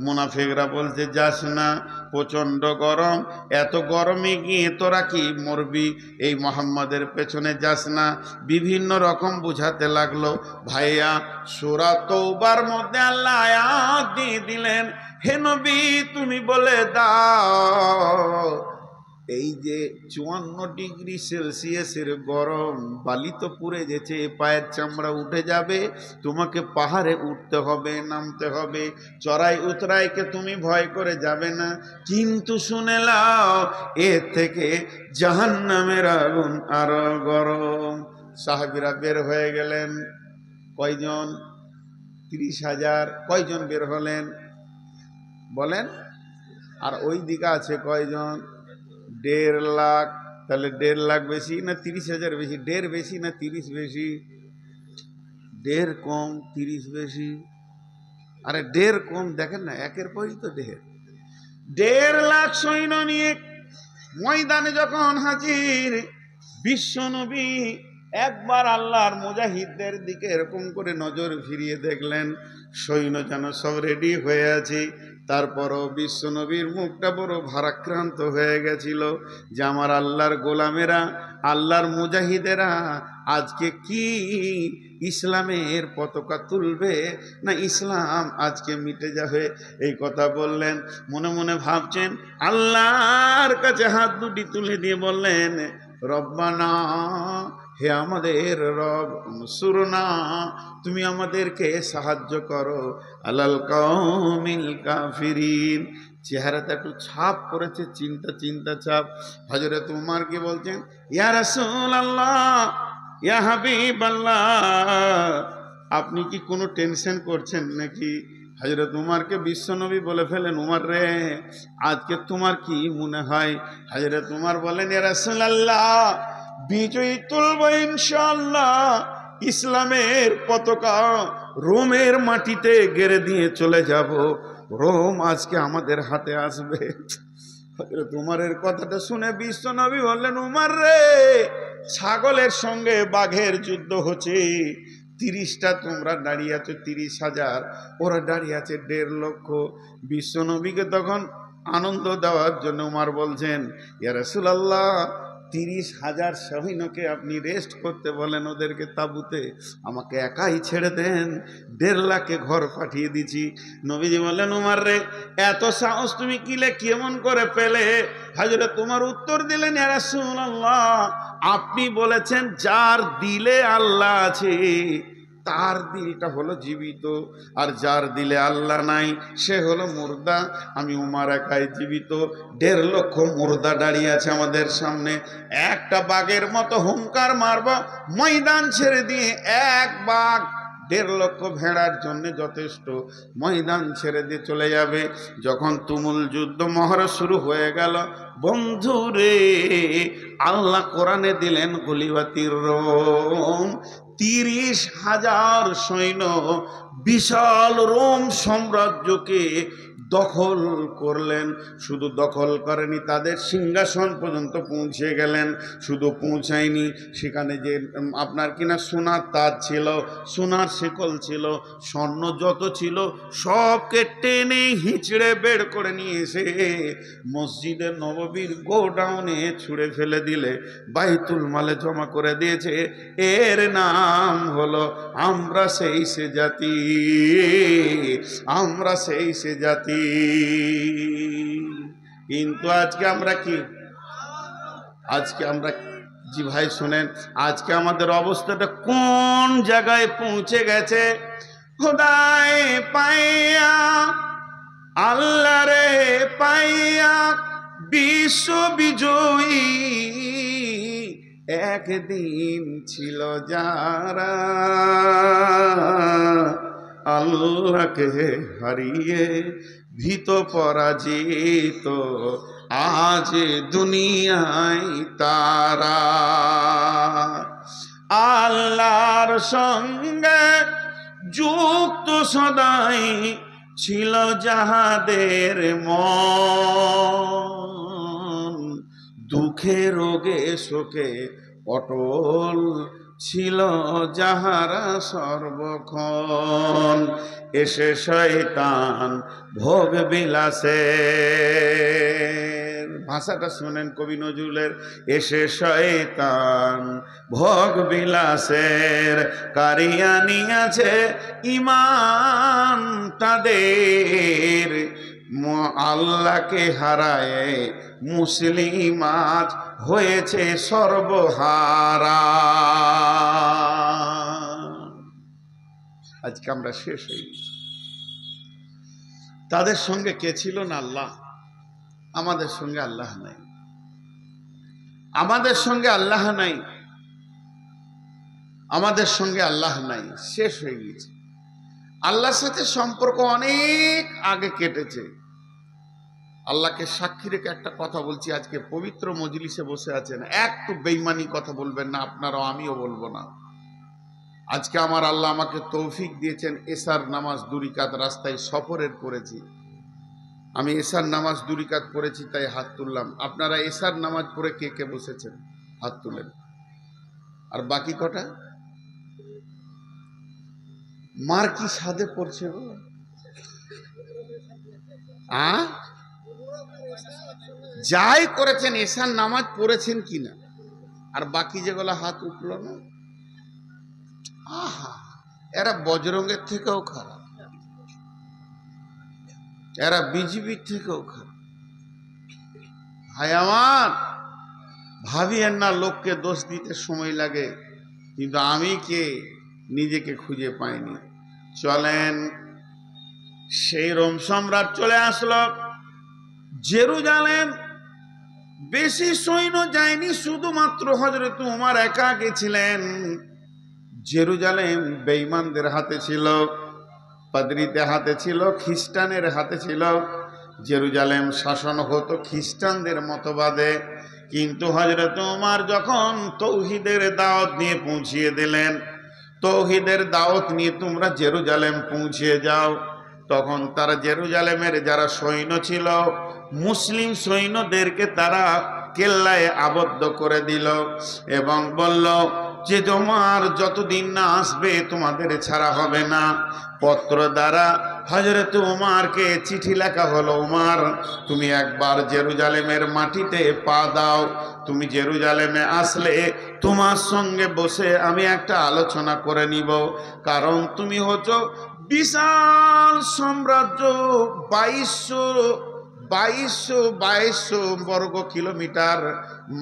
[SPEAKER 1] মুনাফিকরা বলছে, যাস না, প্রচণ্ড গরম, এত গরমে গিয়ে তোরা কি মরবি, এই মোহাম্মদের পেছনে যাস না। বিভিন্ন রকম বুঝাতে লাগলো। ভাইয়া, সূরা তওবার মধ্যে আল্লাহ আয়াত দিয়ে দিলেন, হে নবী তুমি বলে দাও, এই যে 54 ডিগ্রি সেলসিয়াসের গরম, বালি তো পুড়ে গেছে, পায়ের চামড়া উঠে যাবে, তোমাকে পাহাড়ে উঠতে হবে, নামতে হবে, চড়াই উতরাইকে তুমি ভয় করে যাবে না। কিন্তু শুনে লাও, এর থেকে জাহান্নামের আগুন আরো গরম। সাহাবীরা বের হয়ে গেলেন। কয়জন? 30,000। কয়জন বের হলেন বলেন? আর ওই দিকে আছে কয়জন? 1.5 লাখ। তাহলে 1.5 লাখ বেশি না 30,000 বেশি? 1.5 বেশি না 30 বেশি? 1.5 কম, 30 বেশি। আরে 1.5 কম, দেখেন না, একের পরই তো 1.5। 1.5 লাখ সৈন্য নিয়ে ময়দানে যখন হাজির, বিশ্ব নবী একবার আল্লাহর মুজাহিদদের দিকে এরকম করে নজর ফিরিয়ে দেখলেন, সৈন্য যেন সব রেডি হয়ে আছে। তারপরও বিশ্বনবীর মুখটা বড় ভারাক্রান্ত হয়ে গেছিল যে আমার আল্লাহর গোলামেরা, আল্লাহর মুজাহিদেরা আজকে কি ইসলামের পতাকা তুলবে, না ইসলাম আজকে মিটে যাবে। এই কথা বললেন, মনে মনে ভাবছেন, আল্লাহর কাছে হাত দুটি তুলে দিয়ে বললেন, রব্বানা, হে আমাদের রব, সুরনা, তুমি আমাদেরকে সাহায্য করো, আলাল কওমিল কাফিরিন। চেহারাটা একটু ছাপ করেছে, চিন্তা চিন্তা ছাপ। হযরত উমর কি বলছেন, ইয়া রাসূলুল্লাহ, ইয়া হাবিবাল্লাহ, আপনি কি কোনো টেনশন করছেন নাকি? হযরত উমরকে বিশ্বনবী বলে ফেলেন, উমর রে, আজকে তোমার কি মনে হয়? হযরত উমর বলেন, ইয়া রাসূলুল্লাহ, বিজয়ী তুলব ইনশাআল্লাহ, ইসলামের পতাকা রোমের মাটিতে গেড়ে দিয়ে চলে যাব, রোম আজকে আমাদের হাতে আসবে। হযরত উমরের কথাটা শুনে বিশ্বনবী বললেন, উমর রে, ছাগলের সঙ্গে বাঘের যুদ্ধ হচ্ছে, 30টা তোমরা দাঁড়িয়ে আছো 30,000, ওরা দাঁড়িয়ে আছে 1.5 লক্ষ। বিশ্বনবীকে তখন আনন্দ দেওয়ার জন্য উমর বলছেন, ইয়া রাসূলুল্লাহ, 30,000 সৈন্যকে আপনি রেস্ট করতে বলেন ওদেরকে তাঁবুতে, আমাকে একাই ছেড়ে দেন, 1.5 লাখে ঘর পাঠিয়ে দিছি। নবীজি বললেন, উমর রে, এত সাহস তুমি কিলে কেমন করে পেলে? হযরত উমর উত্তর দিলেন, ইয়া রাসূলুল্লাহ, আপনি বলেছেন যার দিলে আল্লাহ আছে তার দিলটা হলো জীবিত, আর যার দিলে আল্লাহ নাই সে হলো মুর্দা। আমি উমর একাই জীবিত, 1.5 লক্ষ মুর্দা দাঁড়িয়ে আছে আমাদের সামনে। একটা বাঘের মতো হুঙ্কার মারব, ময়দান ছেড়ে দিয়ে, এক বাঘ 1.5 লক্ষ ভেড়ার জন্য যথেষ্ট, ময়দান ছেড়ে দিয়ে চলে যাবে। যখন তুমুল যুদ্ধ মহড়া শুরু হয়ে গেল, বন্ধুরে, আল্লাহ কোরআনে দিলেন গুলিবাতির রোম, 30,000 সৈন্য বিশাল রোম সাম্রাজ্যকে দখল করলেন। শুধু দখল করেনি, তাদের সিংহাসন পর্যন্ত পৌঁছে গেলেন। শুধু পৌঁছায়নি, সেখানে যে আপনার কিনা সোনার তাজ ছিল, সোনার শেকল ছিল, স্বর্ণ যত ছিল সবকে টেনে হিঁচড়ে বের করে নিয়ে এসে মসজিদে নববীর গোডাউনে ছুঁড়ে ফেলে দিলে বাইতুল মালে জমা করে দিয়েছে। এর নাম হলো আমরা সেই সে জাতি, আমরা সেই সে জাতি। কিন্তু আজকে আমরা কি, আজকে আমরা, জি ভাই শুনেন, আজকে আমাদের অবস্থাটা কোন জায়গায় পৌঁছে গেছে। খোদায় পাইয়া, আল্লাহ রে পাইয়া, বিশ্ব বিজয়ী একদিন ছিল যারা, আল্লাহকে হারিয়ে ভীত পরাজিত আজ দুনিয়ায় তারা। আল্লাহর সঙ্গে যুক্ত সদাই ছিল যাহাদের মন, দুঃখে রোগে শোকে অটল ছিল যাহারা সর্বক্ষণ। এসে শয়তান ভোগ বিলাসের, ভাষাটা শোনেন কবি নজরুলের, এসে শয়তান ভোগ বিলাসের কারিয়া নিয়াছে ইমান তাদের, আল্লাহকে হারায় মুসলিম আজ হয়েছে সর্বহারা। আজকে আমরা শেষ হয়ে গেছি। তাদের সঙ্গে কে ছিল না? আল্লাহ। আমাদের সঙ্গে আল্লাহ নাই, আমাদের সঙ্গে আল্লাহ নাই, আমাদের সঙ্গে আল্লাহ নাই, শেষ হয়ে গেছে। আল্লাহর সাথে সম্পর্ক অনেক আগে কেটেছে। আল্লাহকে সাক্ষী রেখে একটা কথা বলছি, আজকে পবিত্র মজলিসে বসে আছেন, একটু বেঈমানি কথা বলবেন না, আপনারাও, আমিও বলবো না। আজকে আমার আল্লাহ আমাকে তৌফিক দিয়েছেন, এশার নামাজ 2 রাকাত রাস্তায় সফরের করেছি। আমি এশার নামাজ 2 রাকাত পড়েছি, তাই হাত তুললাম। আপনারা এশার নামাজ পড়ে কে কে বসেছেন? হাত তুলেন। আর বাকি কটা মার কি সাধে পড়ছে গো? যাই করেছেন এশার নামাজ পড়েছেন কিনা, আর বাকি যেগুলো হাত উঠল না, আহা, এরা বজরঙ্গের থেকেও খারাপ, এরা বিজেপির থেকেও খারাপ। ভাই আমার, ভাবিয়েন না লোককে দোষ দিতে সময় লাগে, কিন্তু আমি কে নিজেকে খুঁজে পাইনি। চলেন, সেই রোম সম্রাট চলে আসলো জেরুজালেম। বেশি সৈন্য যায়নি, শুধুমাত্র হযরত ওমর একা গেছিলেন। জেরুজালেম বেঈমানদের হাতে ছিল, পাদ্রীদের হাতে ছিল, খ্রিস্টানের হাতে ছিল। জেরুজালেম শাসন হতো খ্রিস্টানদের মতবাদে। কিন্তু হযরত ওমর যখন তৌহিদের দাওয়াত নিয়ে পৌঁছিয়ে দিলেন, তৌহিদের দাওয়াত নিয়ে তোমরা জেরুজালেম পৌঁছিয়ে যাও, তখন তারা জেরুজালেমের যারা সৈন্য ছিল, মুসলিম সৈন্যদেরকে তারা কেল্লায় আবদ্ধ করে দিল এবং বলল যে তোমার যতদিন না আসবে তোমাদের ছাড়া হবে না। পত্র দ্বারা হযরত ওমরকে চিঠি লেখা হলো, ওমর তুমি একবার জেরুজালেমের মাটিতে পা দাও, তুমি জেরুজালেমে আসলে তোমার সঙ্গে বসে আমি একটা আলোচনা করে নিব, কারণ তুমি হচ্ছো বিশাল সাম্রাজ্য, 2200 বর্গ কিলোমিটার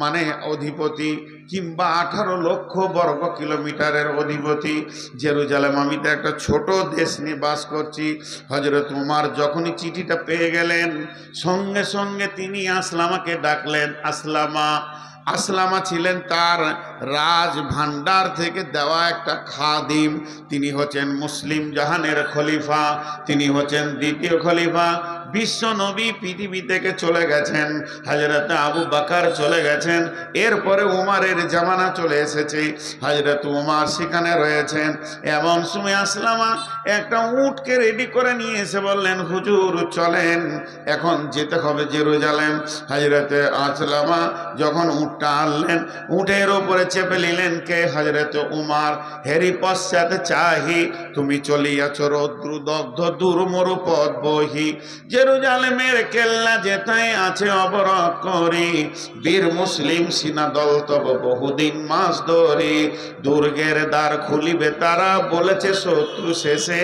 [SPEAKER 1] মানে অধিপতি, কিংবা 18 লক্ষ বর্গ কিলোমিটারের অধিপতি জেরুজালেম। আমি তো একটা ছোট দেশ নিয়ে বাস করছি। হযরত ওমর যখনই চিঠিটা পেয়ে গেলেন, সঙ্গে সঙ্গে তিনি আসলামাকে ডাকলেন। আসলামা ছিলেন তার রাজ ভান্ডার থেকে দেওয়া একটা খাদিম। তিনি হচ্ছেন মুসলিম জাহানের খলিফা, তিনি হচ্ছেন দ্বিতীয় খলিফা। বিশ্ব নবী পৃথিবী থেকে চলে গেছেন, হযরত আবু বকর চলে গেছেন, এরপরে ওমরের জামানা চলে এসেছে, হযরত ওমর সেখানে রয়েছেন। এমন সময় আসলামা একটা উটকে রেডি করে নিয়ে এসে বললেন, হুজুর চলেন, এখন যেতে হবে জেরুজালেম। হযরত আসলামা যখন উটটা আনলেন, উটের ওপরে চেপে নিলেন কে? হযরত ওমর। হেরি পশ্চাৎ চাহি তুমি চলিয়াছ রৌদ্র দগ্ধ দুর্মরু পথ বহি, জেরুজালেমের কেল্লা যেথায় আছে অবরোধ করি, বীর মুসলিম সিনা দল তব বহুদিন মাস ধরি, দুর্গের দ্বার খুলিবে তারা বলেছে শত্রু শেষে,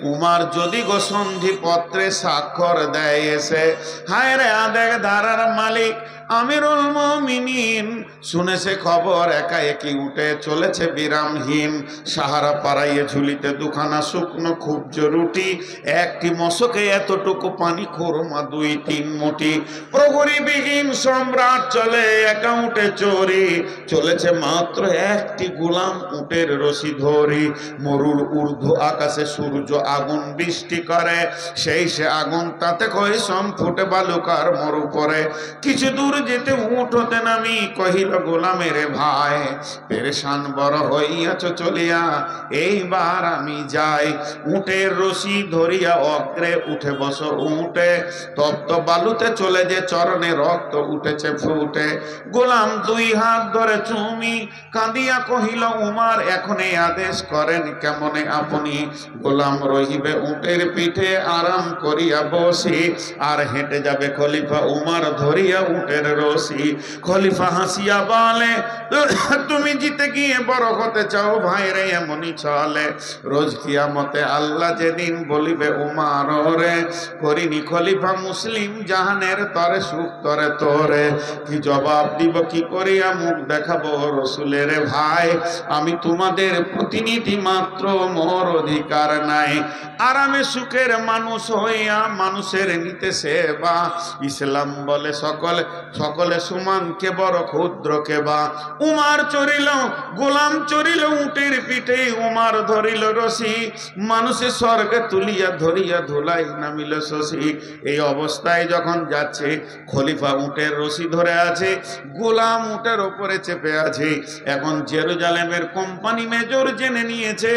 [SPEAKER 1] উমার যদি গো সন্ধি পত্রে স্বাক্ষর দেয় এসে। হায় রে আদেক ধারার মালিক আমিরুল মুমিনিন, শুনেছে খবর একাএকি উঠে চলেছে বিরামহীন, সাহারা পাড়াইয়ে ঝুলিতে দুখানা শুকনো খুবজ রুটি, একটি মশকে এতটুকু পানি খোরমা 2-3 মুঠি। প্রহরীবিহীন সম্রাট চলে একা উঠে চোরি, চলেছে মাত্র একটি গোলাম উটের রশি ধরি। মরুর ঊর্ধ্ব আকাশে সূর্য আগুন বৃষ্টি করে, সেই সে আগুন তাতে কৈশম ফুটে বালুকার মরু পরে। কিছু দূর যেতে উট হতে নামি কহিল গোলামের ভাই, পেরেশান বড় হইয়াছ চলিয়া, এইবার আমি যাই। উটের রশি ধরিয়া অগ্রে উঠে বস উঠে, তপ্ত বালুতে চলে যে চরণে রক্ত উঠেছে ফুটে। গোলাম 2 হাত ধরে চুমি কাঁদিয়া কহিল, উমার এখনই আদেশ করেন কেমনে আপনি, গোলাম রহিবে উটের পিঠে আরাম করিয়া বসি, আর হেঁটে যাবে খলিফা উমার ধরিয়া উটের রশি। খলিফা হাসিয়া বলে, তুমি জিতে গিয়ে বড় হতে চাও ভাই রে, এমনই চলে রোজ কিয়ামতে আল্লাহ যেদিন বলিবে উমার রে, করিনি খলিফা মুসলিম জাহানের তরে সুখ তরে তোরে, কি জবাব দিব কি করিয়া মুখ দেখাবো রসুলের ভাই, আমি তোমাদের প্রতিনিধি মাত্র, মোর অধিকার নাই, আরামে সুখের মানুষ হইয়া মানুষের নিতে সেবা, ইসলাম বলে সকলে সমান, কে বড় ক্ষুদ্র কে বা। উমার চড়িল গোলাম চড়িল উটের পিঠে, উমার ধরিল রশি, মানুষের স্বর্গে তুলিয়া ধরিয়া ধুলাই নামিল শশী। এই অবস্থায় যখন যাচ্ছে, খলিফা উটের রশি ধরে আছে, গোলাম উটের ওপরে চেপে আছে। এখন জেরুজালেমের কোম্পানি মেজর জেনে নিয়েছে,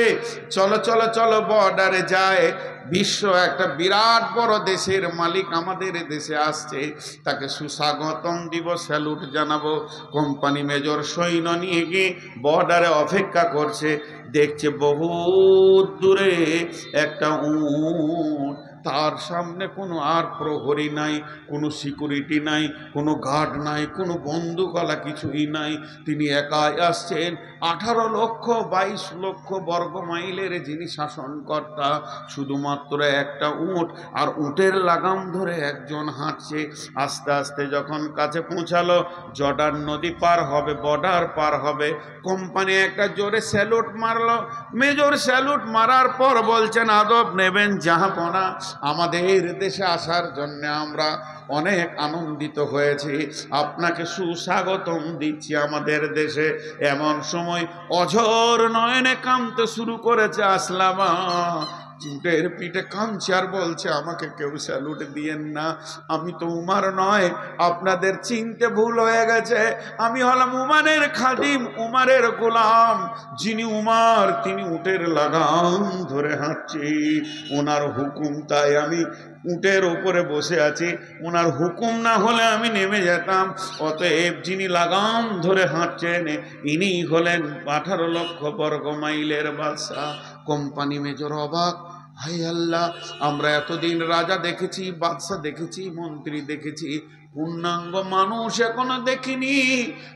[SPEAKER 1] চলো চলো চলো বর্ডারে যায়, বিশ্ব একটা বিরাট বড় দেশের মালিক আমাদের দেশে আসছে, তাকে সুস্বাগতম দিব, স্যালুট জানাবো। কোম্পানি মেজর সৈন্য নিয়ে গিয়ে বর্ডারে অপেক্ষা করছে, দেখছে বহুত দূরে একটা উট, তার সামনে কোনো আর প্রহরী নাই, কোনো সিকিউরিটি নাই, কোনো গার্ড নাই, কোনো বন্দুকওয়ালা কিছুই নাই। তিনি একাই আসছেন। 18 লক্ষ 22 লক্ষ বর্গ মাইলের যিনি শাসনকর্তা, শুধুমাত্র একটা উট, আর উটের লাগাম ধরে একজন হাঁটছে। আস্তে আস্তে যখন কাছে পৌঁছালো, জর্ডান নদী পার হবে, বর্ডার পার হবে, কোম্পানি একটা জোরে স্যালুট মারলো। মেজর স্যালুট মারার পর বলছেন, আদব নেবেন জাহাপনা, আমাদের দেশে আসার জন্য আমরা অনেক আনন্দিত হয়েছি, আপনাকে সুস্বাগতম দিচ্ছি আমাদের দেশে। এমন সময় অঝোর নয়নে কাঁদতে শুরু করেছে আসলামা, উটের পিঠে কাঁদছে আর বলছে, আমাকে কেউ স্যালুট দিয়েন না, আমি তো উমার নয়, আপনাদের চিনতে ভুল হয়ে গেছে, আমি হলাম উমারের খাদিম, উমারের গোলাম। যিনি উমার তিনি উটের লাগাম ধরে হাঁটছি, ওনার হুকুম তাই আমি উটের উপরে বসে আছি, ওনার হুকুম না হলে আমি নেমে যেতাম। অতএব যিনি লাগাম ধরে হাঁটছেন ইনি হলেন 18 লক্ষ বর্গ মাইলের বাদশা। কোম্পানি মেজর অবাক, হাই আল্লাহ, আমরা এতদিন রাজা দেখেছি, বাদশা দেখেছি, মন্ত্রী দেখেছি, পূর্ণাঙ্গ মানুষ এখনো দেখিনি।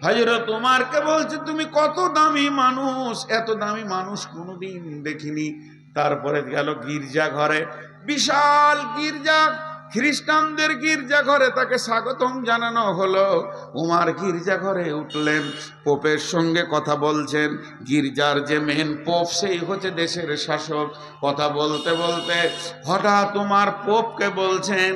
[SPEAKER 1] হযরত উমারকে বলছে, তুমি কত দামি মানুষ, এত দামি মানুষ কোনোদিন দেখিনি। তারপরে গেল গির্জা ঘরে, বিশাল গির্জা, খ্রিস্টানদের গির্জা ঘরে তাকে স্বাগতম জানানো হলো। উমার গির্জা ঘরে উঠলেন, পোপের সঙ্গে কথা বলছেন। গির্জার যে মেন পোপ, সেই হচ্ছে দেশের শাসক। কথা বলতে বলতে হঠাৎ উমার পোপকে বলছেন,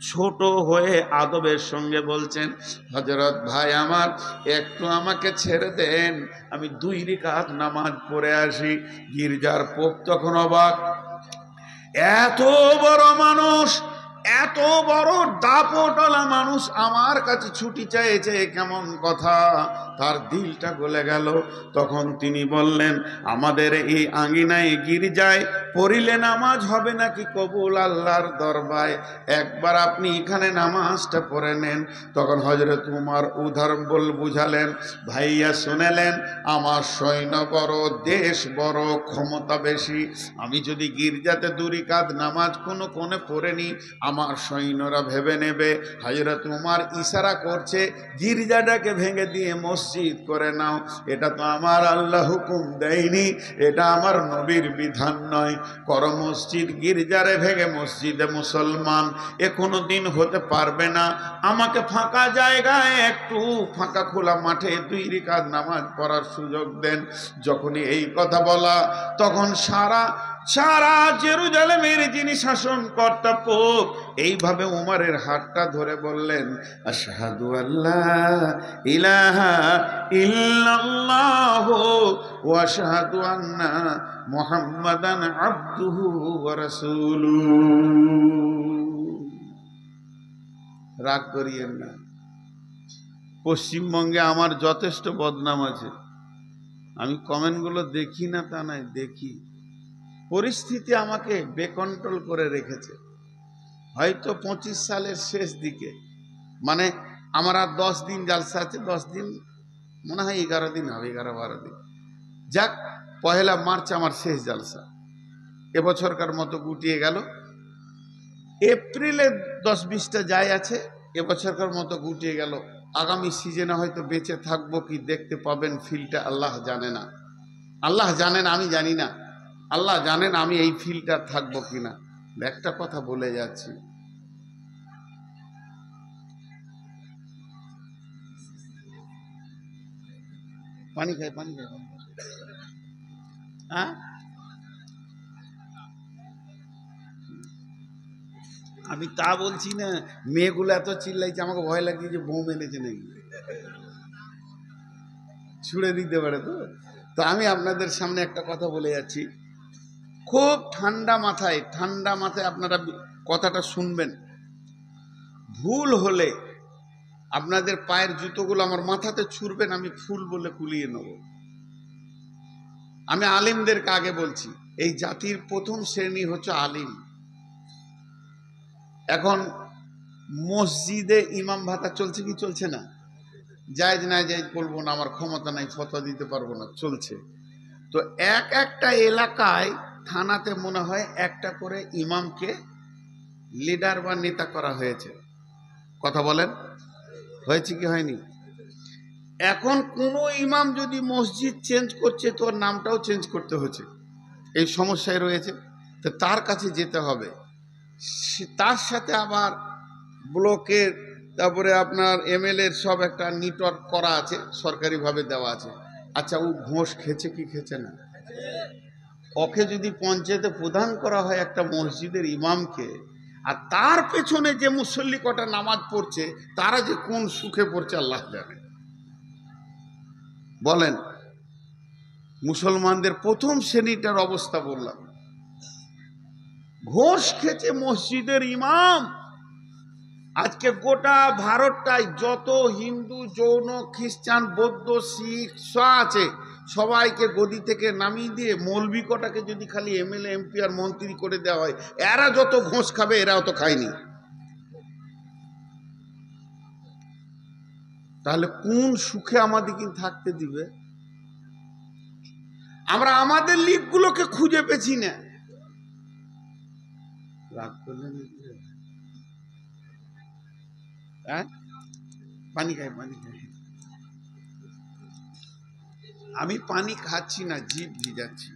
[SPEAKER 1] ছোট হয়ে আদবের সঙ্গে বলছেন, হযরত ভাই আমার, একটু আমাকে ছেড়ে দেন, আমি 2 রাকাত নামাজ পড়ে আসি। গির্জার পোপ তখন অবাক, এত বড় মানুষ, এত বড় দাপটওয়ালা মানুষ আমার কাছে ছুটি চেয়েছে, কেমন কথা, তার দিলটা গলে গেল। তখন তিনি বললেন, আমাদের এই আঙ্গিনায় গির্জায় পড়িলে নামাজ হবে নাকি কবুল আল্লাহর দরবারে, একবার আপনি এখানে নামাজটা পড়ে নেন। তখন হযরত উমর উদাহরণ বুঝালেন, ভাইয়া শুনেলেন, আমার সৈন্য বড়, দেশ বড়, ক্ষমতা বেশি, আমি যদি গির্জাতে 2 রাকাত নামাজ কোনো কোণে পড়ে নি, আমার সৈন্যরা ভেবে নেবে হযরত উমর ইশারা করছে গির্জাটাকে ভেঙে দিয়ে মসজিদ করে নাও। এটা তো আমার আল্লাহ হুকুম দেয়নি, এটা আমার নবীর বিধান নয়। কর মসজিদ, গির্জারে ভেঙে মসজিদে মুসলমান, এ কোনো দিন হতে পারবে না। আমাকে ফাঁকা জায়গায়, একটু ফাঁকা খোলা মাঠে 2 রাকাত নামাজ পড়ার সুযোগ দেন। যখনই এই কথা বলা, তখন সারা জেরুজালেমের যিনি শাসনকর্তা পোপ, এইভাবে উমরের হাতটা ধরে বললেন, আশহাদু আল্লা ইলাহা ইল্লাল্লাহ ওয়া আশহাদু আন্না মুহাম্মাদান আবদুহু ওয়া রাসূলুহু। রাগ করিয়েন না, পশ্চিমবঙ্গে আমার যথেষ্ট বদনাম আছে, আমি কমেন্টগুলো দেখি না তা নয়, দেখি। পরিস্থিতি আমাকে বেকন্ট্রোল করে রেখেছে। হয়তো 25 সালের শেষ দিকে, মানে আমার আর 10 দিন জালসা আছে, 10 দিন মনে হয় 11 দিন হবে, 11-12 দিন, যাক 1 মার্চ আমার শেষ জালসা। এবছরকার মতো গুটিয়ে গেল। এপ্রিলে 10-20টা যায় আছে, এবছরকার মতো গুটিয়ে গেল। আগামী সিজনে হয়তো বেঁচে থাকবো কি দেখতে পাবেন, ফিলটা আল্লাহ জানে না, আল্লাহ জানেন, আমি জানি না। আল্লাহ জানেন আমি এই ফিলটা থাকবো কিনা। একটা কথা বলে যাচ্ছি, পানি খাই, পানি খাই। হ্যাঁ, আমি তা বলছি না, মেয়েগুলো এত চিল্লাইছে, আমাকে ভয় লাগছে যে বোম এনেছে নাকি, ছুড়ে দিতে পারে। তো তো আমি আপনাদের সামনে একটা কথা বলে যাচ্ছি, খুব ঠান্ডা মাথায় আপনারা কথাটা শুনবেন। ভুল হলে আপনাদের পায়ের জুতোগুলো আমার মাথাতে ছুঁড়বেন, আমি ফুল বলে কুলিয়ে নেব। আমি আলিমদেরকে আগে বলছি, এই জাতির প্রথম শ্রেণী হচ্ছে আলিম। এখন মসজিদে ইমাম ভাতা চলছে কি চলছে না? জায়েজ না জায়েজ বলবো না, আমার ক্ষমতা নাই, ফতোয়া দিতে পারবো না, চলছে। তো একটা এলাকায় থানাতে মনে হয় একটা করে ইমামকে লিডার বা নেতা করা হয়েছে। কথা বলেন, হয়েছে কি হয়নি? এখন কোনো ইমাম যদি মসজিদ চেঞ্জ করছে তো ওর নামটাও চেঞ্জ করতে হচ্ছে, এই সমস্যায় রয়েছে। তো তার কাছে যেতে হবে, তার সাথে আবার ব্লকের, তারপরে আপনার এমএলএর সব একটা নেটওয়ার্ক করা আছে, সরকারিভাবে দেওয়া আছে। আচ্ছা, ও ঘোষ খেছে কি খেছে না? ওকে যদি পঞ্চায়েতে প্রধান করা হয় একটা মসজিদের ইমামকে, আর তার পেছনে যে মুসল্লি কটা নামাজ পড়ছে তারা যে কোন সুখে পড়ছে আল্লাহ জানে। বলেন, মুসলমানদের প্রথম শ্রেণীটার অবস্থা বললাম। ঘোষ খেছে মসজিদের ইমাম। আজকে গোটা ভারতটায় যত হিন্দু, জৈন, খ্রিস্টান, বৌদ্ধ, শিখ আছে, সবাইকে গদি থেকে নামিয়ে দিয়ে মৌলবি কটাকে যদি খালি এমএলএ, এমপি আর মন্ত্রী করে দেওয়া হয়, এরা যত ঘোষ খাবে এরাও তো খায়নি। তাহলে কোন সুখে আমাদেরকে থাকতে দিবে? আমরা আমাদের লিগগুলোকে খুঁজে পেছি না। রাগ করলেন? হ্যাঁ, পানি খাই, পানি খাই। আমি পানি খাচ্ছি না, জিভ ভিজাচ্ছি।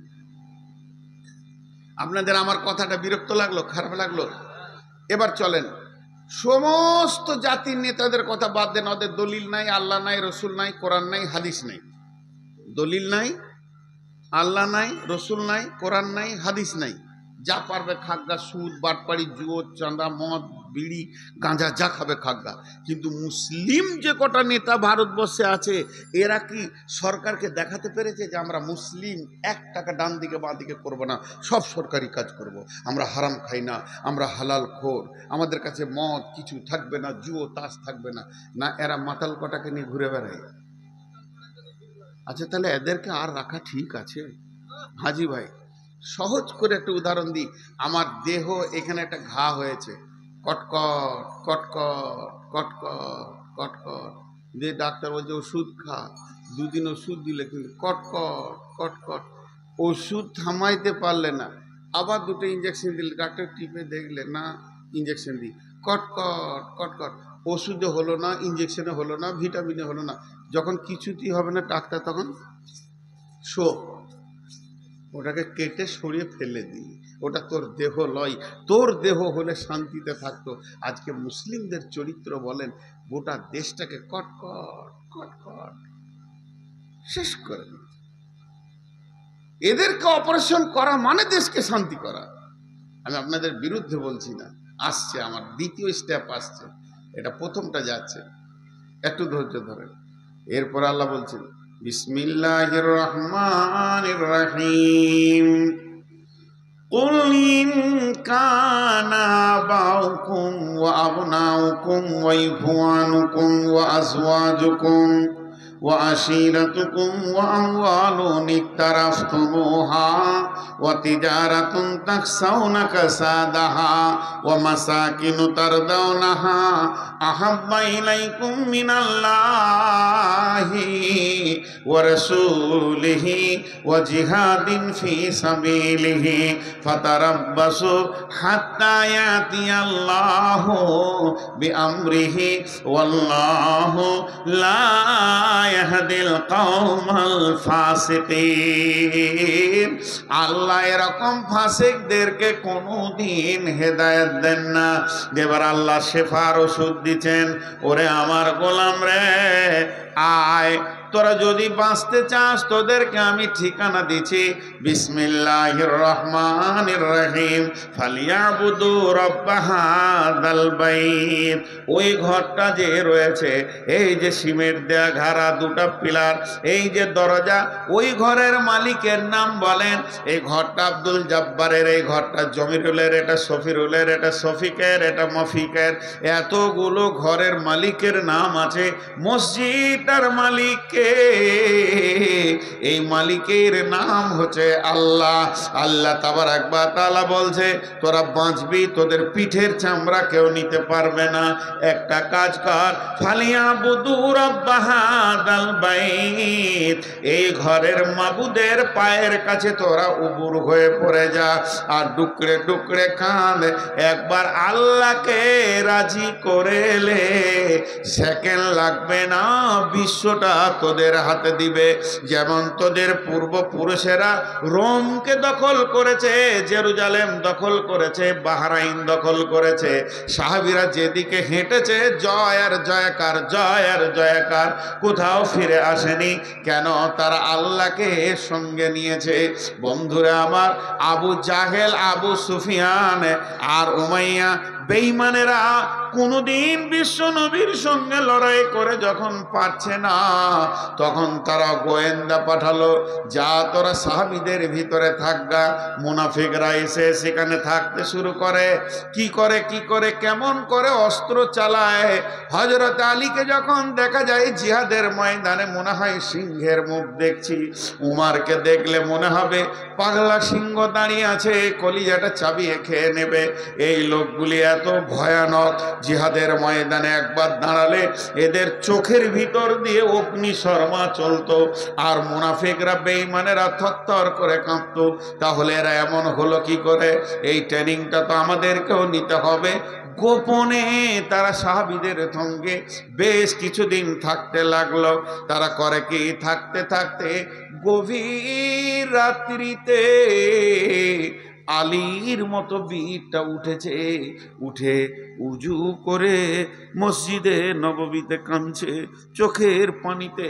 [SPEAKER 1] আপনাদের আমার কথাটা বিরক্ত লাগলো, খারাপ লাগলো? এবার চলেন, সমস্ত জাতির নেতাদের কথা বাদ দেন। ওদের দলিল নাই, আল্লাহ নাই, রসুল নাই, কোরআন নাই, হাদিস নাই। দলিল নাই, আল্লাহ নাই, রসুল নাই, কোরআন নাই, হাদিস নাই। যা পারবে খাগা, সুদ, বাটপাড়ি, জুয়ো, চাঁদা, মদ, বিড়ি, গাঁজা যা খাবে খাগা। কিন্তু মুসলিম যে কটা নেতা ভারতবর্ষে আছে, এরা কি সরকারকে দেখাতে পেরেছে যে আমরা মুসলিম, 1 টাকা ডান দিকে বাঁ দিকে করবো না, সব সরকারি কাজ করব, আমরা হারাম খাই না, আমরা হালাল খোর, আমাদের কাছে মদ কিছু থাকবে না, জুয়ো তাস থাকবে না? না, এরা মাতাল কটাকে নিয়ে ঘুরে বেড়ায়। আচ্ছা, তাহলে এদেরকে আর রাখা ঠিক আছে? হাজি ভাই, সহজ করে একটা উদাহরণ দিই। আমার দেহ এখানে একটা ঘা হয়েছে, কটকট কটকট কটকট কটকট, যে ডাক্তার বলছে ওষুধ খা, 2 দিন ওষুধ দিলে কিন্তু কটকট কটকট, ওষুধ থামাইতে পারলে না, আবার 2টো ইঞ্জেকশন দিলে, ডাক্তার টিপে দেখলে না, ইঞ্জেকশন দিই, কটকট কটকট, ওষুধে হলো না, ইঞ্জেকশনে হলো না, ভিটামিনে হলো না। যখন কিছুতেই হবে না ডাক্তার, তখন শো, ওটাকে কেটে সরিয়ে ফেলে দিই, ওটা তোর দেহ লয়, তোর দেহ হলে শান্তিতে থাকতো। আজকে মুসলিমদের চরিত্র বলেন, গোটা দেশটাকে কটকট কটকট শেষ করে দিই। এদেরকে অপারেশন করা মানে দেশকে শান্তি করা। আমি আপনাদের বিরুদ্ধে বলছি না, আসছে আমার দ্বিতীয় স্টেপ আসছে, এটা প্রথমটা যাচ্ছে, একটু ধৈর্য ধরেন। এরপর আল্লাহ বলছেন, বিসমিল্লাহির রহমানির রহিম, কুল ইন কানা আবাউকুম ওয়া আবনাউকুম ওয়া ইখওয়ানুকুম ওয়া আজওয়াজুকুম ওয়া আশীরাতুকুম ওয়া আমওয়ালুন ইকতারাফতুমুহা ওয়া তিজারাতুন তাখসাউনা কাসাদাহা ওয়া মাসাকিনু তারদাউনাহা আহাব্বা ইলাইকুম মিনাল্লাহি ওয়া রাসূলিহি ওয়া জিহাদিন ফি সাবিলিহি ফাতারাব্বাসু হাত্তা ইয়াতিয়াল্লাহু বিআমরিহি ওয়াল্লাহু লা ইয়াহদিল কওমাল ফাসিকিন। আল্লাহ এরকম ফাসিকদেরকে কোনোদিন হেদায়েত দেন না। এবার আল্লাহ শেফার ওষুধ দিচ্ছেন, ওরে আমার গোলাম রে, আয়, তোরা যদি বাঁচতে চাস তোদেরকে আমি ঠিকানা দিচ্ছি, বিসমিল্লাহির রহমানির রহিম, ফালিয়াবুদু রাব্ব হাযাল বাইত। ওই ঘরটা যে রয়েছে, এই যে সিমেন্ট দেয়া ঘাড়া 2টা পিলার, এই যে দরজা, ওই ঘরের মালিকের নাম বলেন। এই ঘরটা আব্দুল জব্বারের, এই ঘরটা জমিরুলের, এটা সফিরুলের, এটা শফিকের, এটা মফিকের, এতগুলো ঘরের মালিকের নাম আছে। মসজিদটার মালিককে এই মালিকের নাম হচ্ছে আল্লাহ। আল্লাহ তাবারাক ওয়া তাআলা বলছে তোরা বাঁচবি, তোদের পিঠের চামড়া কেউ নিতে পারবে না। একটা কাজ কর, ফালিয়াবুদু রাব্ব হাযাল বাইত, এই ঘরের মাবুদের পায়ের কাছে তোরা উবুর হয়ে পড়ে যা আর ডুকরে ডুকরে কাঁদ। একবার আল্লাহকে রাজি করে লে, সেকেন্ড লাগবে না, বিশ্বটা তোদের হাতে দিবে। যেমন তোদের পূর্বপুরুষেরা রোমকে দখল করেছে, জেরুজালেম দখল করেছে, বাহরাইন দখল করেছে, সাহাবীরা যেদিকে হেঁটেছে জয় আর জয়কার, জয় আর জয়কার, কোথাও ফিরে আসেনি। কেন? তারা আল্লাহকে সঙ্গে নিয়েছে। বন্ধুরা আমার, আবু জাহেল, আবু সুফিয়ান আর উমাইয়া বেঈমানেরা কোনদিন বিশ্ব নবীর সঙ্গে লড়াই করে যখন পারছে না, তখন তারা গোয়েন্দা পাঠালো, যা তোরা সাহাবীদের ভিতরে থাকগা। মুনাফিকরা এসে সেখানে থাকতে শুরু করে। কি করে কেমন করে অস্ত্র চালায়। হযরত আলীকে যখন দেখা যায় জিহাদের ময়দানে, মনে হয় সিংহের মুখ দেখছি। উমারকে দেখলে মনে হবে পাগলা সিংহ দাঁড়িয়ে আছে, কলিজাটা চাবিয়ে খেয়ে নেবে। এই লোকগুলি এত ভয়ানক, জিহাদের ময়দানে একবার দাঁড়ালে এদের চোখের ভিতর দিয়ে অগ্নি শর্মা চলতো, আর মুনাফিকরা বেঈমানেরা থরথর করে কাঁপতো। তাহলে এরা এমন হলো কি করে? এই ট্রেনিংটা তো আমাদেরকেও নিতে হবে। গোপনে তারা সাহাবীদের সঙ্গে বেশ কিছুদিন থাকতে লাগলো। তারা করে কি, থাকতে থাকতে গভীর রাত্রিতে আলীর মতো বীরটা উঠেছে, উঠে উজু করে মসজিদে নববীতে কাঁদছে, চোখের পানিতে।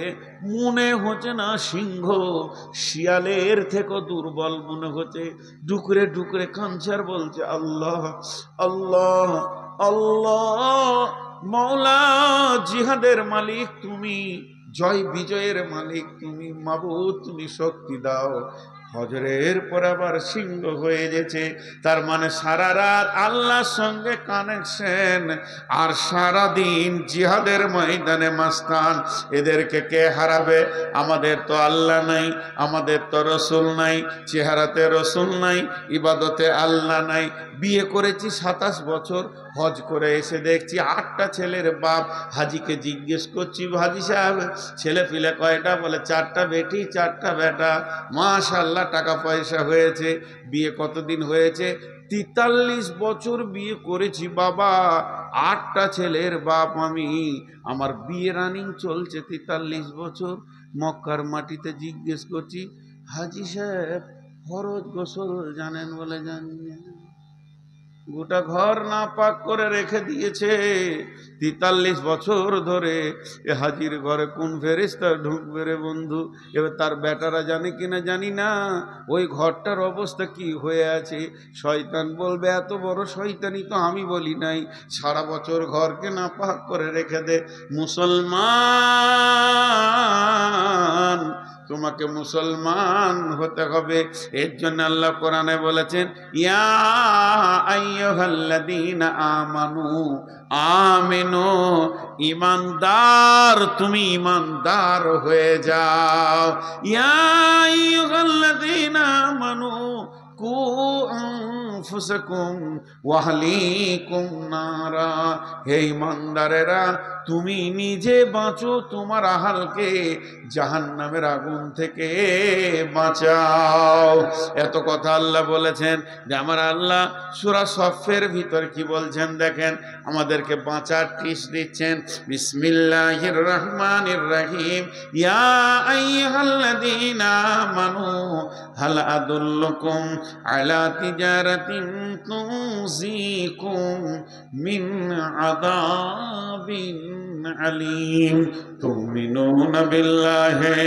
[SPEAKER 1] মনে হচ্ছে না সিংহ শিয়ালের থেকে দুর্বল মনে হচ্ছে। ডুকরে ডুকরে কাঁদছে আর বলছে, আল্লাহ আল্লাহ আল্লাহ, মওলা, জিহাদের মালিক তুমি, জয় বিজয়ের মালিক তুমি, মাবুদ তুমি শক্তি দাও। ফজরের পর আবার সিংহ হয়ে গেছে। তার মানে সারা রাত আল্লাহর সঙ্গে কানেকশন, আর সারা দিন জিহাদের ময়দানে মাস্তান। এদেরকে কে হারাবে? আমাদের তো আল্লাহ নাই, আমাদের তো রসুল নাই, চেহারাতে রসুল নাই, ইবাদতে আল্লাহ নাই। বিয়ে করেছি 27 বছর, হজ করে এসে দেখছি 8টা ছেলের বাপ। হাজিকে জিজ্ঞেস করছি, হাজি সাহেব ছেলে পিলে কয়টা? বলে 4টা বেটি 4টা বেটা। মাশাআল্লাহ, টাকা পয়সা হয়েছে। বিয়ে কতদিন হয়েছে? 43 বছর বিয়ে করেছি বাবা, 8টা ছেলের বাপ আমি। আমার বিয়ে রানিং চলছে 43 বছর। মক্কার মাটিতে জিজ্ঞেস করছি, হাজি সাহেব ফরজ গোসল জানেন? বলে জানি না। গোটা ঘর না পাক করে রেখে দিয়েছে 43 বছর ধরে। এ হাজির ঘরে কোন ফেরেশতা ঢুকবে রে বন্ধু? এবার তার বেটারা জানে কিনা জানি না ওই ঘরটার অবস্থা কি হয়ে আছে। শয়তান বলবে, এত বড় শয়তানি তো আমি বলি নাই, সারা বছর ঘরকে না পাক করে রেখে দে। মুসলমান, তোমাকে মুসলমান হতে হবে। এর জন্য আল্লাহ কোরআনে বলেছেন, ইয়া আইয়ুহাল্লাযীনা আমানু আমিনু, ঈমানদার, তুমি ঈমানদার হয়ে যাও। ইয়া আইয়ুহাল্লাযীনা আমানু কু আনফুসাকুম ওয়া আহলিকুম নারা, হে ঈমানদারেরা তুমি নিজে বাঁচো, তোমার আহালকে জাহান্নামের আগুন থেকে বাঁচাও। এত কথা আল্লাহ বলেছেন। যে আমার আল্লাহ সূরা সফের ভিতর কি বলছেন দেখেন, আমাদেরকে বাঁচার টিপস দিচ্ছেন। বিসমিল্লাহির রহমানির রহিম, ইয়া আইয়ুহাল্লাযীনা আমানু হাল আদুল্লুকুম আলা তিজারাতিন তুনজিকুম মিন আযাবিন আলীম তুমিনুনা বিল্লাহি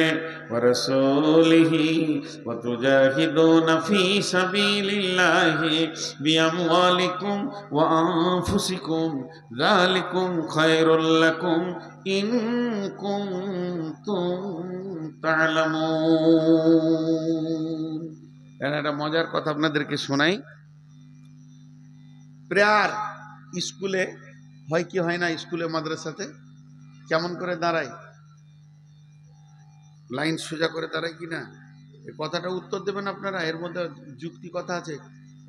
[SPEAKER 1] ওয়া রাসূলিহি ওয়া তুজাহিদুনা ফি সাবিলিল্লাহি বিআমওয়ালিকুম ওয়া আনফুসিকুম যালিকুম খায়রুল লাকুম ইন কুনতুম তা'লামুন। একটা মজার কথা আপনাদেরকে শোনাই। প্রেয়ার স্কুলে হয় কি হয় না? স্কুলে মাদ্রাসাতে কেমন করে দাঁড়ায়? লাইন সোজা করে দাঁড়ায় কি না? এই কথাটা উত্তর দেবেন আপনারা। এর মধ্যে যুক্তি কথা আছে।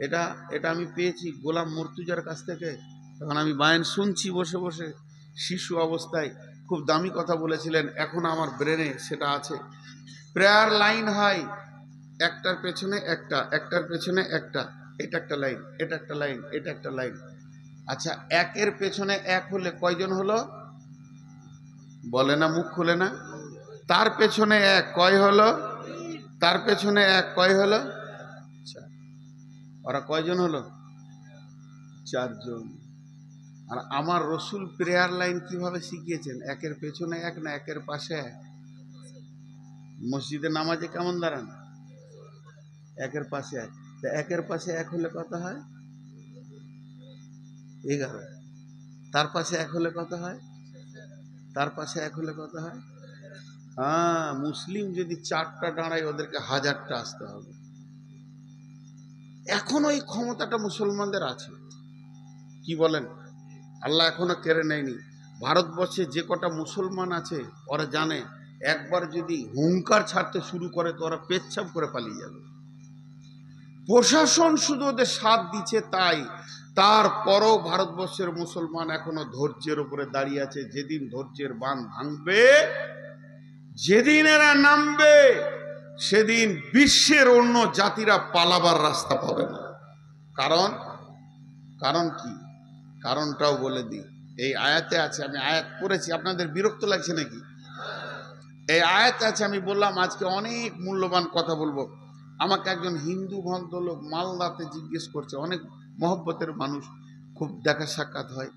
[SPEAKER 1] এটা এটা আমি পেয়েছি গোলাম মর্তুজার কাছ থেকে। তখন আমি বায়ান শুনছি বসে বসে, শিশু অবস্থায় খুব দামি কথা বলেছিলেন, এখন আমার ব্রেনে সেটা আছে। প্রেয়ার লাইন হয় একটার পেছনে একটা, একটার পেছনে একটা, এটা একটা লাইন, এটা একটা লাইন, এটা একটা লাইন। আচ্ছা, একের পেছনে এক হলে কয়জন হলো? বলে না, মুখ খুলে না। তার পেছনে এক কয় হলো? তার পেছনে এক কয় হলো? আচ্ছা, ওরা কয়জন হলো? 4 জন। আর আমার রসুল প্রেয়ার লাইন কিভাবে শিখিয়েছেন? একের পেছনে এক না একের পাশে এক? মসজিদে নামাজে কেমন দাঁড়ান? একের পাশে এক। একের পাশে এক হলে কত হয়? 11। তার পাশে এক হলে কত হয়? তার পাশে এক হলে কত হয়? হ্যাঁ, মুসলিম যদি 4টা দাঁড়ায়, ওদেরকে 1000টা আসতে হবে। এখন ওই ক্ষমতাটা মুসলমানদের আছে, কি বলেন? আল্লাহ এখনো কেড়ে নেয়নি। ভারতবর্ষে যে কটা মুসলমান আছে ওরা জানে, একবার যদি হুঙ্কার ছাড়তে শুরু করে তো ওরা পেচ্ছাপ করে পালিয়ে যাবে। প্রশাসন শুধু ওদের সাথ দিচ্ছে, তাই তারপরও ভারতবর্ষের মুসলমান এখনো ধৈর্যের উপরে দাঁড়িয়ে আছে। যেদিন ধৈর্যের বাঁধ ভাঙবে, যেদিন এরা নামবে, সেদিন বিশ্বের অন্য জাতিরা পালাবার রাস্তা পাবে না। কারণ কি? কারণটাও বলে দিই। এই আয়াতে আছে, আমি আয়াত পড়েছি, আপনাদের বিরক্ত লাগছে নাকি? এই আয়াতে আছে, আমি বললাম আজকে অনেক মূল্যবান কথা বলবো। আমাকে একজন হিন্দু ভদ্রলোক মালদাতে জিজ্ঞেস করছে, অনেক মহব্বতের মানুষ, খুব দেখা সাক্ষাৎ হয়,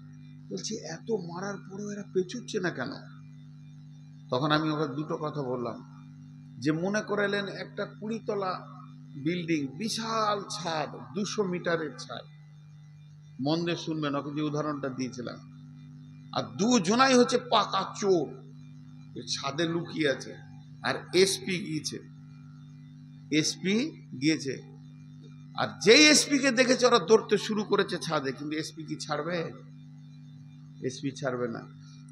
[SPEAKER 1] বলছি এত মারার পরও এরা পেছুচ্ছে না কেন? তখন আমি ওকে দুটো কথা বললাম, যে মনে করেলেন একটা 20 তলা বিল্ডিং, বিশাল ছাদ, 200 মিটারের ছাদ। মন দিয়ে শুনবেন, ওকে যে উদাহরণটা দিয়েছিলাম। আর দুজনাই হচ্ছে পাকা চোর, ছাদে লুকিয়ে আছে। আর এসপি গিয়েছে, আর যেই এসপি কে দেখেছে ওরা দৌড়তে শুরু করেছে ছাদে। কিন্তু এসপি কি ছাড়বে? এসপি ছাড়বে না।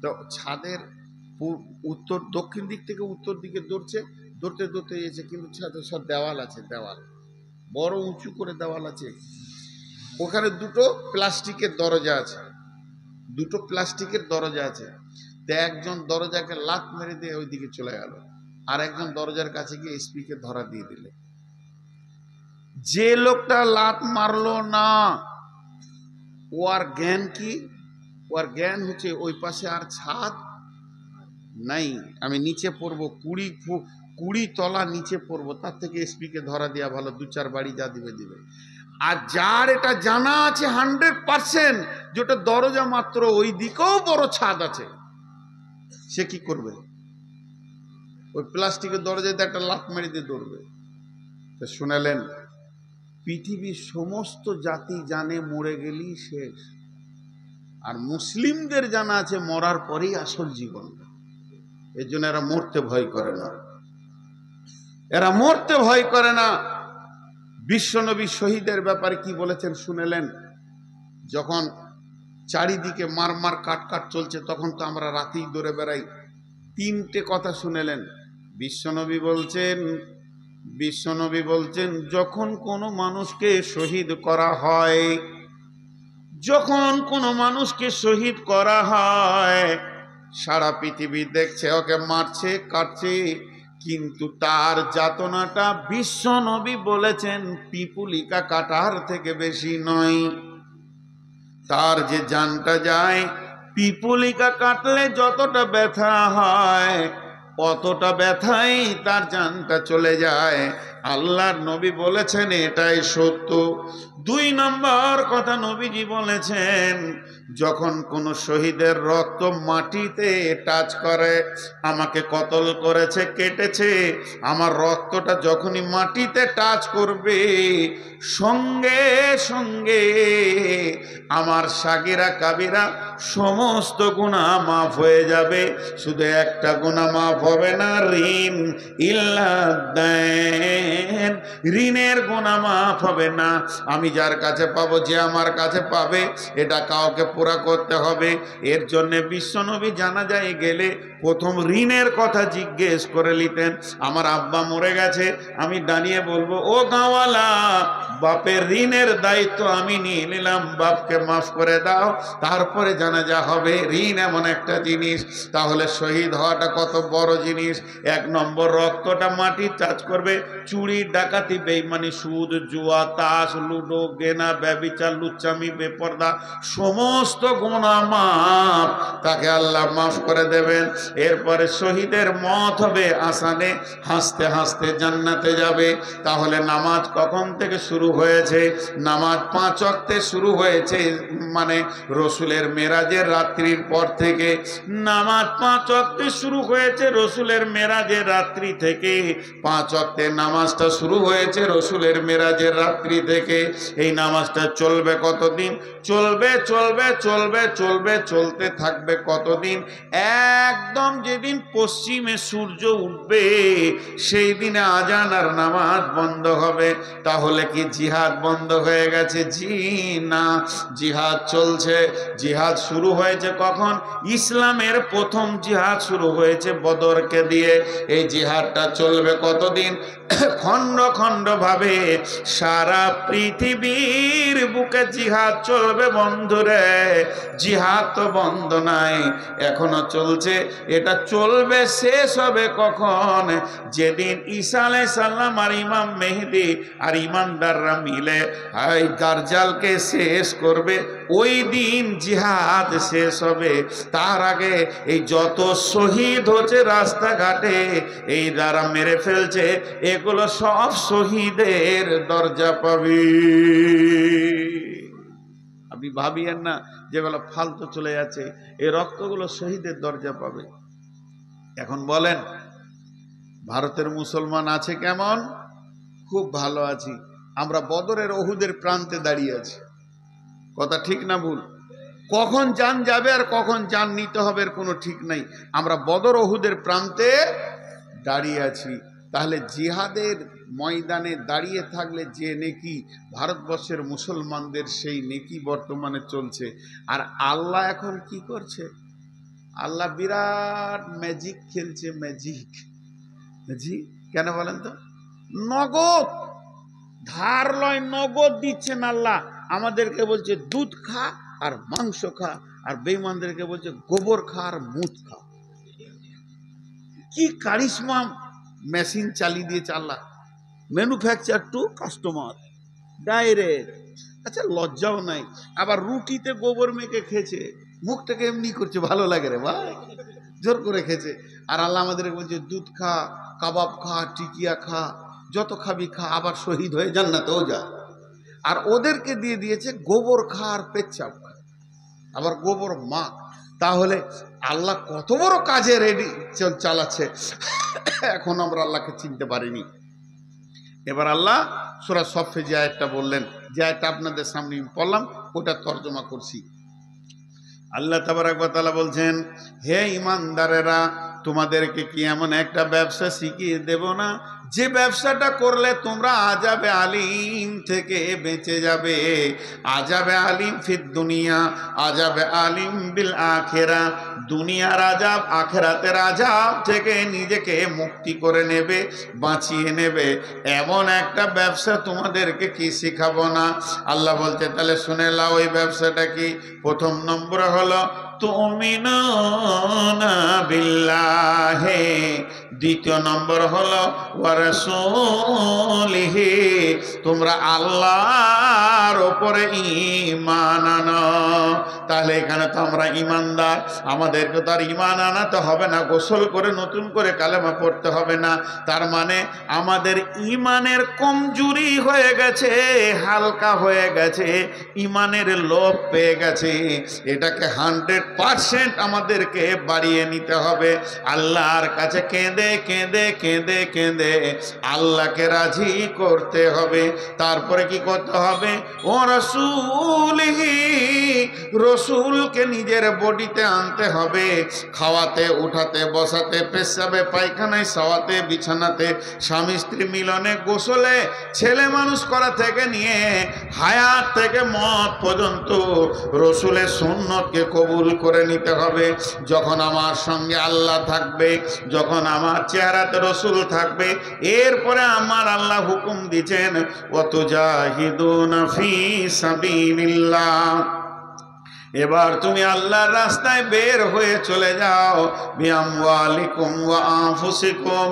[SPEAKER 1] তো ছাদের উত্তর দক্ষিণ দিক থেকে উত্তর দিকে দৌড়তে দৌড়তে গেছে, কিন্তু ছাদে সব দেওয়াল আছে, দেওয়াল বড় উঁচু করে দেওয়াল আছে। ওখানে দুটো প্লাস্টিকের দরজা আছে, তো একজন দরজাকে লাত মেরে দিয়ে ওইদিকে চলে গেল, আর একজন দরজার কাছে গিয়ে এসপি কে ধরা দিয়ে দিলে। যে লোকটা লাত মারলো না, ওর জ্ঞান কি? ওর জ্ঞান হচ্ছে ওই পাশে আর ছাদ নাই, আমি নিচে পড়বো, 20 তলা নিচে পড়বো, তার থেকে এসপি কে ধরা দেওয়া ভালো, 2-4 বাড়ি যা দিবে। আর যার এটা জানা আছে 100% যেটা দরজা মাত্র, ওই দিকেও বড় ছাদ আছে, সে কি করবে? ওই প্লাস্টিকের দরজায় একটা লাত মেরে দিয়ে দৌড়বে। তো শুনালেন, পৃথিবীর সমস্ত জাতি জানে মরে গেলেই শেষ, আর মুসলিমদের জানা আছে মরার পরেই আসল জীবন। এর জন্য এরা মরতে ভয় করে না। বিশ্বনবী শহীদের ব্যাপারে কি বলেছেন শুনেলেন? যখন চারিদিকে মার কাট চলছে, তখন তো আমরা রাতেই দৌড়ে বেড়াই। 3টে কথা শুনেলেন। বিশ্বনবী বলছেন যখন কোনো মানুষকে শহীদ করা হয়, সারা পৃথিবী দেখছে ওকে মারছে কাটছে, কিন্তু তার যাতনাটা বিশ্বনবী বলেছেন পিপুলিকা কাটার থেকে বেশি নয়। তার যে জানটা যায়, পিপুলিকা কাটলে যতটা ব্যথা হয়, অতটা ব্যথাই তার জানটা চলে যায়। আল্লাহর নবী বলেছেন এটাই সত্য। 2 নম্বর কথা নবীজি বলেছেন, যখন কোন শহীদের রক্ত মাটিতে টাচ করে, আমাকে কতল করেছে, কেটেছে, আমার রক্তটা যখনই মাটিতে টাচ করবে, সঙ্গে সঙ্গে আমার সাগিরা কাবিরা সমস্ত গুনাহ মাফ হয়ে যাবে। শুধু একটা গুনাহ মাফ হবে না, ঋণ ইল্লাদাইন, ঋণের গুনাহ মাফ হবে না। আমি যার কাছে পাবো, যে আমার কাছে পাবে, এটা কাউকে পুরা করতে হবে। এর জন্য বিশ্বনবী জানাজায় গেলে প্রথম ঋণের কথা জিজ্ঞেস করে নিতেন। আমার আব্বা মরে গেছে, আমি দাঁড়িয়ে বলবো, ও গাঁওয়ালা, বাপের ঋণের দায়িত্ব আমি নিয়ে নিলাম, বাপকে মাফ করে দাও, তারপরে জানাজা হবে। ঋণ এমন একটা জিনিস, তাহলে শহীদ হওয়াটা কত বড় জিনিস। 1 নম্বর, রক্তটা মাটির টাচ করবে। চুরি, ডাকাতি, বেঈমানি, সুদ, জুয়া, তাস, লুডো, গেনা, ব্যভিচার, লুচ্চামি, বেপরদা, সমস্ত গুনাহ মাফ, তাকে আল্লাহ মাফ করে দেবেন। এরপরে শহীদের মত হবে আসানে, হাসতে হাসতে জান্নাতে যাবে। তাহলে নামাজ কখন থেকে শুরু হয়েছে? নামাজ 5 ওয়াক্তে শুরু হয়েছে, মানে রসুলের মেরাজের রাত্রির পর থেকে। নামাজ 5 ওয়াক্তে শুরু হয়েছে রসুলের মেরাজের রাত্রি থেকে। 5 ওয়াক্তে নামাজটা শুরু হয়েছে রসুলের মেরাজের রাত্রি থেকে। এই নামাজটা চলবে কতদিন? চলবে চলবে চলবে চলবে, চলতে থাকবে কতদিন? একদম যেদিন পশ্চিমে সূর্য উঠবে সেই দিনে আজান আর নামাজ বন্ধ হবে। তাহলে কি জিহাদ বন্ধ হয়ে গেছে? জি না, জিহাদ চলছে। জিহাদ শুরু হয়েছে কখন? ইসলামের প্রথম জিহাদ শুরু হয়েছে বদরকে দিয়ে। এই জিহাদটা চলবে কতদিন? খণ্ড খণ্ড ভাবে সারা পৃথিবীর বুকে জিহাদ চলবে বন্ধুরে। জিহাদ তো বন্ধ নাই, এখনো চলছে। এটা চলবে, শেষ হবে কখন? যেদিন ঈসা আলাইহিস সালাম আর ইমাম মেহেদী আর ইমানদাররা মিলে এই দাজ্জালকে শেষ করবে, ওই দিন জিহাদ শেষ হবে। তার আগে এই যত শহীদ হচ্ছে রাস্তাঘাটে, এই যারা মেরে ফেলছে, এগুলো সব শহীদের দরজা পাবে। আপনি ভাবিয়েন না যেগুলো ফালতু চলে যাচ্ছে, এই রক্তগুলো শহীদের দরজা পাবে। এখন বলেন, ভারতের মুসলমান আছে কেমন? খুব ভালো আছি। আমরা বদরের, ওহুদের প্রান্তে দাঁড়িয়ে আছি। কথা ঠিক না ভুল? কখন জান যাবে আর কখন জান নিতে হবে এর কোনো ঠিক নাই। আমরা বদর, ওহুদের প্রান্তে দাঁড়িয়ে আছি। তাহলে জিহাদের ময়দানে দাঁড়িয়ে থাকলে যে নেকি ভারতবর্ষের মুসলমানদের, সেই নেকি বর্তমানে চলছে। আর আল্লাহ এখন কি করছে? আল্লাহ বিরাট ম্যাজিক খেলছে। ম্যাজিক, জি, কেন বলেন তো? নগদ, ধার লয়, নগদ দিচ্ছেন আল্লাহ। আমাদেরকে বলছে দুধ খা আর মাংস খা, আর বেঈমানদেরকে বলছে গোবর খা আর মুত খা। কি কারিশমা মেশিন চালিয়ে দিয়েছে আল্লাহ। Manufacture to customer, direct. আচ্ছা, লজ্জাও নাই। আবার রুটিতে গোবর মেখে খেয়েছে, মুখটাকে এমনি করছে, ভালো লাগে রে ভাই, জোর করে খেয়েছে। আর আল্লাহ আমাদেরকে বলছে দুধ খা, কাবাব খা, টিকিয়া খা, যত খাবি খা, আবার শহীদ হয়ে জান্নাতেও যা। আর ওদেরকে দিয়ে দিয়েছে গোবর খা আর পেচ্ছাপ খা, আবার গোবর মা। তাহলে আল্লাহ কত বড় কাজে রেডি চালাচ্ছে, এখন আমরা আল্লাহকে চিনতে পারিনি। এবার আল্লাহ সূরা সফে যে আয়াতটা বললেন, যে আয়াতটা আপনাদের সামনে পড়লাম, ওটা তর্জমা করছি। আল্লাহ তাবারক ওয়া তাআলা বলছেন, হে ঈমানদারেরা, তোমাদেরকে কি এমন একটা ব্যবসা শিখিয়ে দেব না, যে ব্যবসাটা করলে তোমরা আযাবে আলিম থেকে বেঁচে যাবে। আযাবে আলিম ফিদ দুনিয়া, আযাবে আলিম বিল আখিরা। দুনিয়ার আযাব, আখিরাতের আযাব থেকে নিজেকে মুক্তি করে নেবে, বাঁচিয়ে নেবে। এমন একটা ব্যবসা তোমাদেরকে কি শিখাবো না? আল্লাহ বলতে, তাহলে শুনে নাও ওই ব্যবসাটা কি। প্রথম নম্বর হলো তুমিনুনা বিল্লাহি, দ্বিতীয় নম্বর হলো ওয়া রাসূলিহি, তোমরা আল্লাহর উপরে ঈমান আনো। তাহলে এখানে তো আমরা ঈমানদার, আমাদেরকে তো আর ঈমান আনাতে হবে না, গোসল করে নতুন করে কালেমা পড়তে হবে না। তার মানে আমাদের ঈমানের কমজোরি হয়ে গেছে, হালকা হয়ে গেছে, ঈমানের লোভ পেয়ে গেছে। এটাকে 100% আমাদেরকে বাড়িয়ে নিতে হবে। আল্লাহর কাছে কেঁদে কেঁদে কেঁদে কেঁদে আল্লাহকে রাজি করতে হবে। তারপরে কি করতে হবে? ও রাসূলিহি, রসুলকে নিজের বডিতে আনতে হবে, খাওয়াতে, উঠাতে, বসাতে, পেশাবে, পায়খানায়, সাওয়াতে, বিছানাতে, স্বামী স্ত্রী মিলনে, গোসলে, ছেলে মানুষ করা থেকে নিয়ে হায়াত থেকে মত পর্যন্ত রসুলের সুন্নতকে কবুল করে নিতে হবে। যখন আমার সঙ্গে আল্লাহ থাকবে, যখন আমার চেহারাতে রসুল থাকবে, এরপরে আমার আল্লাহ হুকুম দিচ্ছেন ওয়াতুজাহিদুনা ফি সাবিলিল্লাহ, এবার তুমি আল্লাহর রাস্তায় বের হয়ে চলে যাও। বিআমওয়ালিকুম ওয়া আনফুসিকুম,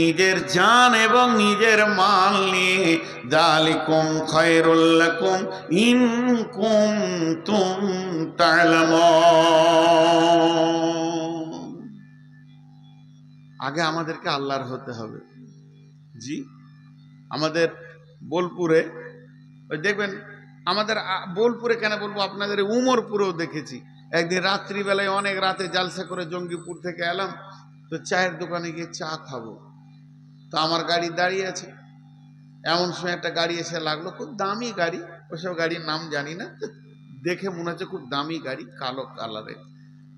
[SPEAKER 1] নিজের জান এবং নিজের মাল নিয়ে। যালিকুম খায়রুল লাকুম ইন কুনতুম তা'লামুন। আগে আমাদেরকে আল্লাহর হতে হবে। জি, আমাদের বোলপুরে ওই দেখবেন, আমাদের বোলপুরে কেন বলবো, আপনাদের উমরপুরেও দেখেছি। একদিন রাত্রিবেলায় অনেক রাতে জালসা করে জঙ্গিপুর থেকে এলাম, তো চায়ের দোকানে গিয়ে চা খাবো। তো আমার গাড়ি দাঁড়িয়ে আছে, এমন সময় একটা গাড়ি এসে লাগলো, খুব দামি গাড়ি, ওসব গাড়ির নাম জানি না, দেখে মনে হচ্ছে খুব দামি গাড়ি, কালো কালারের।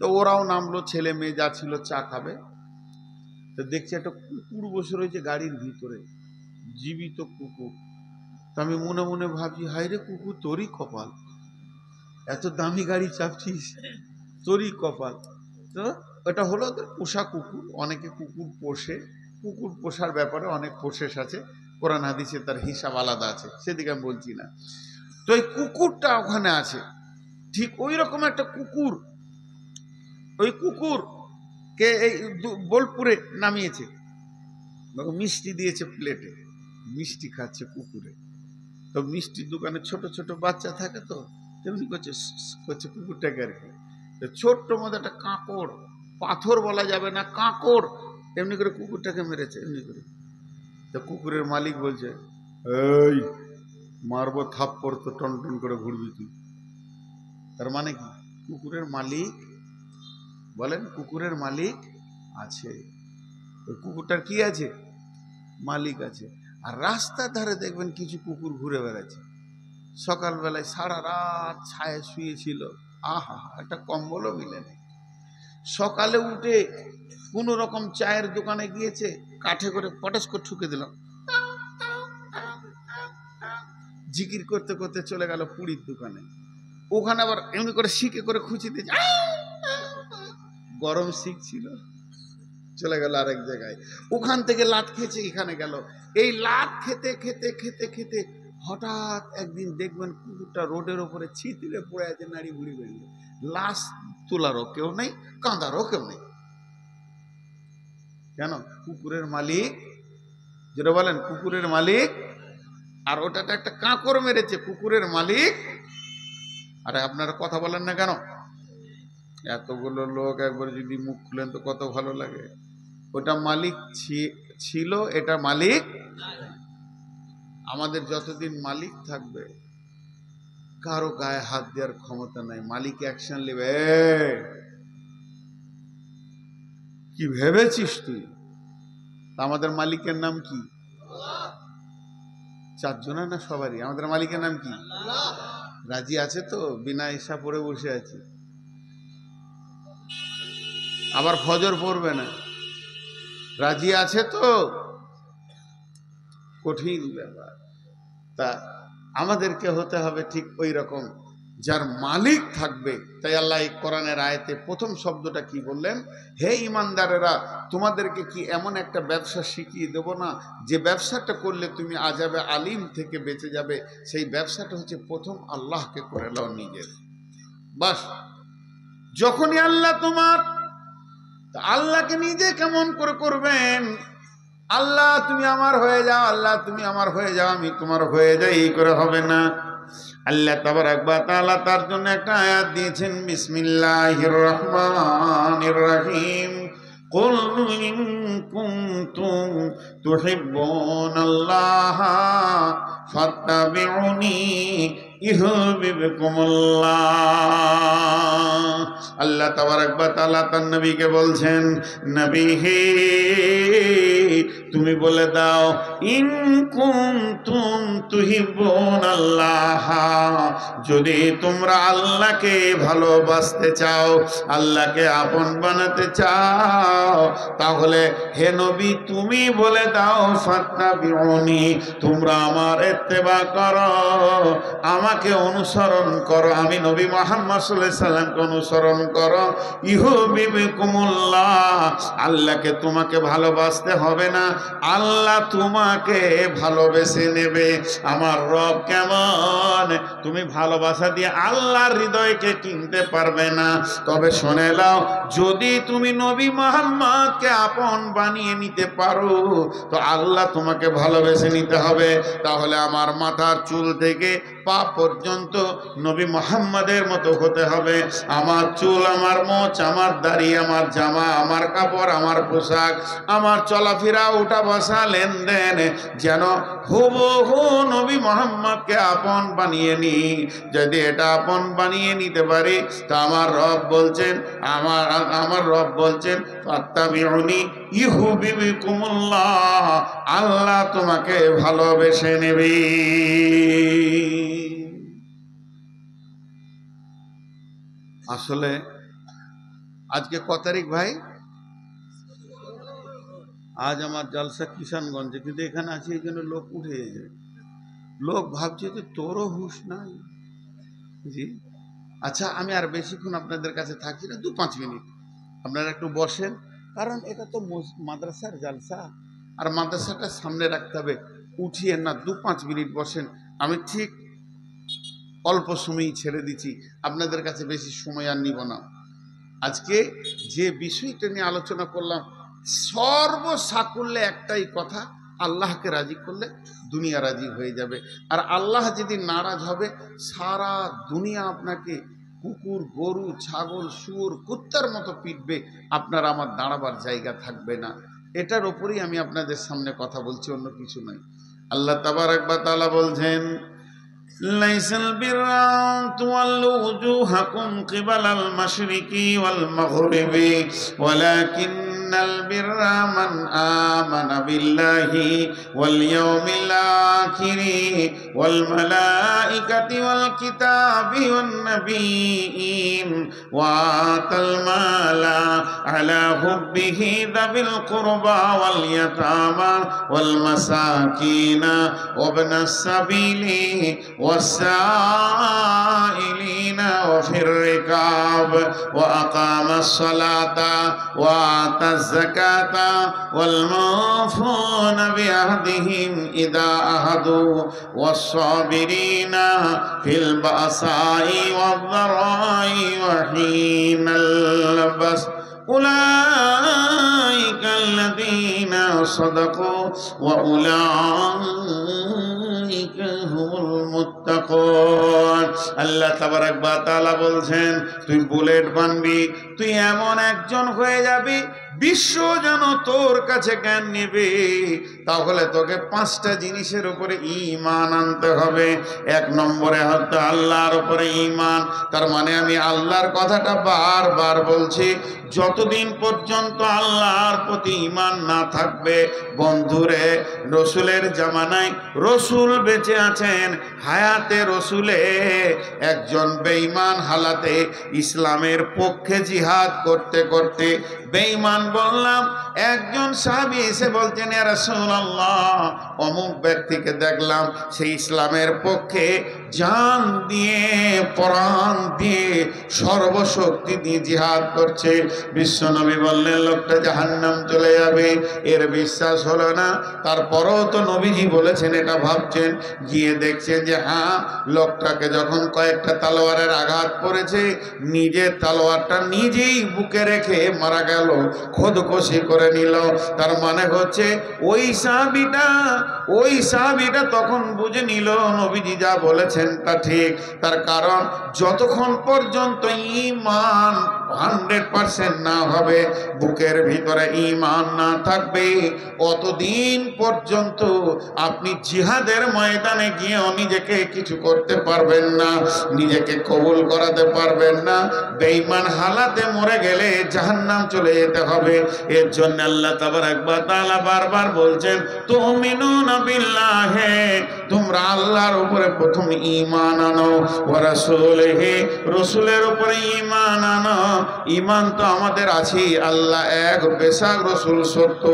[SPEAKER 1] তো ওরাও নামলো, ছেলে মেয়ে যা ছিল চা খাবে। তো দেখছি একটা কুকুর বসে রয়েছে গাড়ির ভিতরে, জীবিত কুকুর। তো আমি মনে মনে ভাবছি, হায় রে কুকুর, তোরই কপাল, এত দামি গাড়ি চাপছিস, তোরই কপাল। তো এটা হলো ওদের পোষা কুকুর। অনেকে কুকুর পোষে, কুকুর পোষার ব্যাপারে অনেক প্রসেস আছে, কোরআন হাদিসে তার হিসাব আলাদা আছে, সেদিকে আমি বলছি না। তো এই কুকুরটা ওখানে আছে, ঠিক ওই রকম একটা কুকুর, ওই কুকুরকে এই বোলপুরে নামিয়েছে, মিষ্টি দিয়েছে প্লেটে, মিষ্টি খাচ্ছে কুকুরে। তো মিষ্টির দোকানে ছোট ছোট বাচ্চা থাকে, তো তেমনি করছে কুকুরটাকে আর কি। ছোট্ট মধ্যে একটা কাঁকড়, পাথর বলা যাবে না, কাঁকড়, এমনি করে কুকুরটাকে মেরেছে, এমনি করে। তো কুকুরের মালিক বলছে, এই মারবো থাপ্পড় তো টন টন করে ঘুরবি তুই। তার মানে কি, কুকুরের মালিক, বলেন, কুকুরের মালিক আছে। ওই কুকুরটার কি আছে? মালিক আছে। আর রাস্তার ধারে দেখবেন কিছু কুকুর ঘুরে বেড়াচ্ছে, সকালবেলায় সারা রাত ছায়ে শুয়েছিল, আহা, একটা কম্বলও মিলে নেই। সকালে উঠে কোন রকম চায়ের দোকানে গিয়েছে, কাঠে করে পটাশ করে ঠুকে দিলাম, জিকির করতে করতে চলে গেল পুরীর দোকানে। ওখানে আবার এমনি করে শিখে করে খুঁচি দিয়েছে, গরম শিখ ছিল, চলে গেল আরেক জায়গায়। ওখান থেকে লাত খেয়েছে, এখানে গেল। এই লাত খেতে খেতে খেতে খেতে হঠাৎ একদিন দেখবেন কুকুরটা রোডের ওপরে ছিতড়ে পড়ে আছে, নাড়ি ভুড়ি বেরিয়ে, লাশ তোলারও কেউ নেই, কাঁদারও কেউ নেই। কেন? কুকুরের মালিক, যেটা বলেন কুকুরের মালিক, আর ওটাতে একটা কাঁকড় মেরেছে, কুকুরের মালিক। আরে আপনারা কথা বলেন না কেন? এতগুলো লোক একবার যদি মুখ খুলেন তো কত ভালো লাগে। ওটা মালিক ছিল, এটা মালিক। আমাদের যতদিন মালিক থাকবে, কারো গায়ে হাত দেওয়ার ক্ষমতা নাই। মালিক অ্যাকশন নেবে। কি ভেবেছিস তুই? আমাদের মালিকের নাম কি? চারজনের না সবারই? আমাদের মালিকের নাম কি? রাজি আছে তো? বিনা ঈশা পড়ে বসে আছে, আবার ফজর পড়বে না, রাজি আছে তো? কঠিন ব্যাপার। তা আমাদেরকে হতে হবে ঠিক ওই রকম, যার মালিক থাকবে। তাই আল্লাহ এই কোরআনের আয়াতে প্রথম শব্দটা কি বললেন? হে ইমানদারেরা, তোমাদেরকে কি এমন একটা ব্যবসা শিখিয়ে দেব না, যে ব্যবসাটা করলে তুমি আযাবে আলিম থেকে বেঁচে যাবে? সেই ব্যবসাটা হচ্ছে প্রথম আল্লাহকে করে নাও নিজের। বাস, যখনই আল্লাহ তোমার, আল্লাহকে নিজে কেমন করে করবেন? আল্লাহ তুমি আমার হয়ে যাও, আল্লাহ তুমি আমার হয়ে যাও, আমি তোমার হয়ে যাই, এই করে হবে না। আল্লাহ তাবারাক ওয়া তাআলা তার জন্য একটা আয়াত দিয়েছেন, বিসমিল্লাহির রহমানির রহিম। কুল ইন কুনতুম তুহিব্বুনাল্লাহা ফাত্তাবিউনি ইউহিব্বুকুমুল্লাহ। আল্লাহ তাবারক ওয়া তাআলা তার নবীকে বলছেন, নবী হে, তুমি বলে দাও, ইন কুনতুম তুহিব্বুনাল্লাহ, যদি তোমরা আল্লাহকে ভালোবাসতে চাও, আল্লাহকে আপন বানাতে চাও, তাহলে হে নবী তুমি বলে দাও, ফাত্তাবিউনি, তোমরা আমার ইত্তেবা করো, আমাকে অনুসরণ করো, আমি নবী মুহাম্মদ সাল্লাল্লাহু আলাইহি সাল্লামকে অনুসরণ করো। ইউহিব্বুকুমুল্লাহ, আল্লাহকে তোমাকে ভালোবাসতে হবে না, আল্লাহ তোমাকে ভালোবেসে নেবে। আমার রব কেমন, তুমি ভালোবাসা দিয়ে আল্লাহর হৃদয়কে কিনতে পারবে না। তবে শুনে নাও, যদি তুমি নবী মুহাম্মদকে আপন বানিয়ে নিতে পারো, তো আল্লাহ তোমাকে ভালোবেসে নিতে হবে। তাহলে আমার মাথার চুল থেকে পা পর্যন্ত নবী মুহাম্মদের মতো হতে হবে। আমার চুল, আমার মোচ, আমার দাড়ি, আমার জামা, আমার কাপড়, আমার পোশাক, আমার চলাফেরা, উঠা বসা, লেনদেন যেন হুবহু নবী মুহাম্মদকে আপন বানিয়ে নি। যদি এটা আপন বানিয়ে নিতে পারি, তা আমার রব বলছেন, আমার রব বলছেন, ফাত্তাবিউনি ইউহিব্বুকুমুল্লাহ, আল্লাহ তোমাকে ভালোবেসে নেবে। আসলে আজকে ক তারিখ ভাই? আজ আমার জলসা কিষানগঞ্জে, কিন্তু এখানে আছে এই জন্য লোক উঠে যাবে। লোক ভাবছে যে তোরও হুঁশ নাই। জি আচ্ছা, আমি আর বেশিক্ষণ আপনাদের কাছে থাকি না, 2-5 মিনিট আপনারা একটু বসেন, কারণ এটা তো মাদ্রাসার জলসা, আর মাদ্রাসাটা সামনে রাখতে হবে। উঠিয়ে না, 2-5 মিনিট বসেন, আমি ঠিক অল্প সময়ই ছেড়ে দিচ্ছি, আপনাদের কাছে বেশি সময় আর নিব না। আজকে যে বিষয়টা নিয়ে আলোচনা করলাম, সর্বসাকুল্যে একটাই কথা, আল্লাহকে রাজি করলে দুনিয়া রাজি হয়ে যাবে। আর আল্লাহ যদি নারাজ হবে, সারা দুনিয়া আপনাকে কুকুর, গরু, ছাগল, শুয়োর, কুত্তার মতো পিটবে, আপনার আমার দাঁড়াবার জায়গা থাকবে না। এটার ওপরেই আমি আপনাদের সামনে কথা বলছি, অন্য কিছু নয়। আল্লাহ তাবারক ওয়া তাআলা বলছেন, লাইসাল বিররা তুওয়াল্লু ওজুহাকুম কিবালাল মাশরিকি ওয়াল মাগরিবি ওয়ালাকিন্নাল বিররা মান আমানা বিল্লাহি ওয়াল ইয়াউমিল আখিরি ওয়াল মালাইকাতি ওয়াল কিতাবি ওয়ান নাবিয়্যিন ওয়া আতাল মালা আলা হুব্বিহি যাবিল কুরবা ওয়াল ইয়াতামা ওয়াল মাসাকিনা ওয়া ইবনাস সাবিলি والسائلين وفي الركاب وأقام الصلاة وآتى الزكاة والموفون بعهدهم إذا عاهدوا والصابرين في البأساء والضراء وحين البأس أولئك الذين صدقوا وأولئك هم المتقون। আল্লাহ তাবারক ওয়া তাআলা বলছেন, তুই বুলেট বানবি, তুই এমন একজন হয়ে যাবি, বিশ্ব যেন তোর কাছে জ্ঞান নেবে। তাহলে তোকে 5টা জিনিসের উপরে ঈমান আনতে হবে। 1 নম্বরে হচ্ছে আল্লাহর উপরে ঈমান। তার মানে আমি আল্লাহর কথাটা বারবার বলছি, যতদিন পর্যন্ত আল্লাহর প্রতি ঈমান না থাকবে, বন্ধুরে, রসুলের জামানায় রসুল বেঁচে আছেন, হায়াতে রসুলে একজন বেঈমান হালাতে ইসলামের পক্ষে জিহাদ করতে করতে, বেঈমান বললাম, একজন সাহাবী এসে বলছেন, ইয়া রাসূলুল্লাহ, অমুক ব্যক্তিকে দেখলাম সে ইসলামের পক্ষে জান দিয়ে, প্রাণ দিয়ে, সর্বশক্তি দিয়ে জিহাদ করছে। বিশ্বনবী বললেন, লোকটা জাহান্নাম চলে যাবে। এর বিশ্বাস হলো না, তারপরও তো নবীজি বলেছেন, এটা ভাবছেন। গিয়ে দেখছেন যে হ্যাঁ, লোকটাকে যখন কয়েকটা তলোয়ারের আঘাত পড়েছে, নিজের তলোয়ারটা নিজেই বুকে রেখে মারা গেল, খোদকুশি করে নিল। তার মানে হচ্ছে ওই সাহাবীটা তখন বুঝে নিল নবীজি যা বলেছেন 100%টা ঠিক। তার কারণ যতক্ষণ পর্যন্ত ঈমান 100% না হবে, বুকের ভিতরে ঈমান না থাকবে, অতদিন পর্যন্ত আপনি জিহাদের ময়দানে গিয়েও নিজেকে কিছু করতে পারবেন না, নিজেকে কবুল করাতে পারবেন না। বেঈমান হালাতে মরে গেলে জাহান্নাম চলে যেতে হবে। এর জন্য আল্লাহ তাবারক ওয়া তাআলা বারবার বলছেন, তুমিনুনা বিল্লাহি, তোমরা আল্লাহর উপরে প্রথম ঈমান আনো, ওয়া রাসূলিহি, রাসূলের উপরে ঈমান আনো। ঈমান তো আমাদের আছে, আল্লাহ এক, বেশক রাসূল সত্য।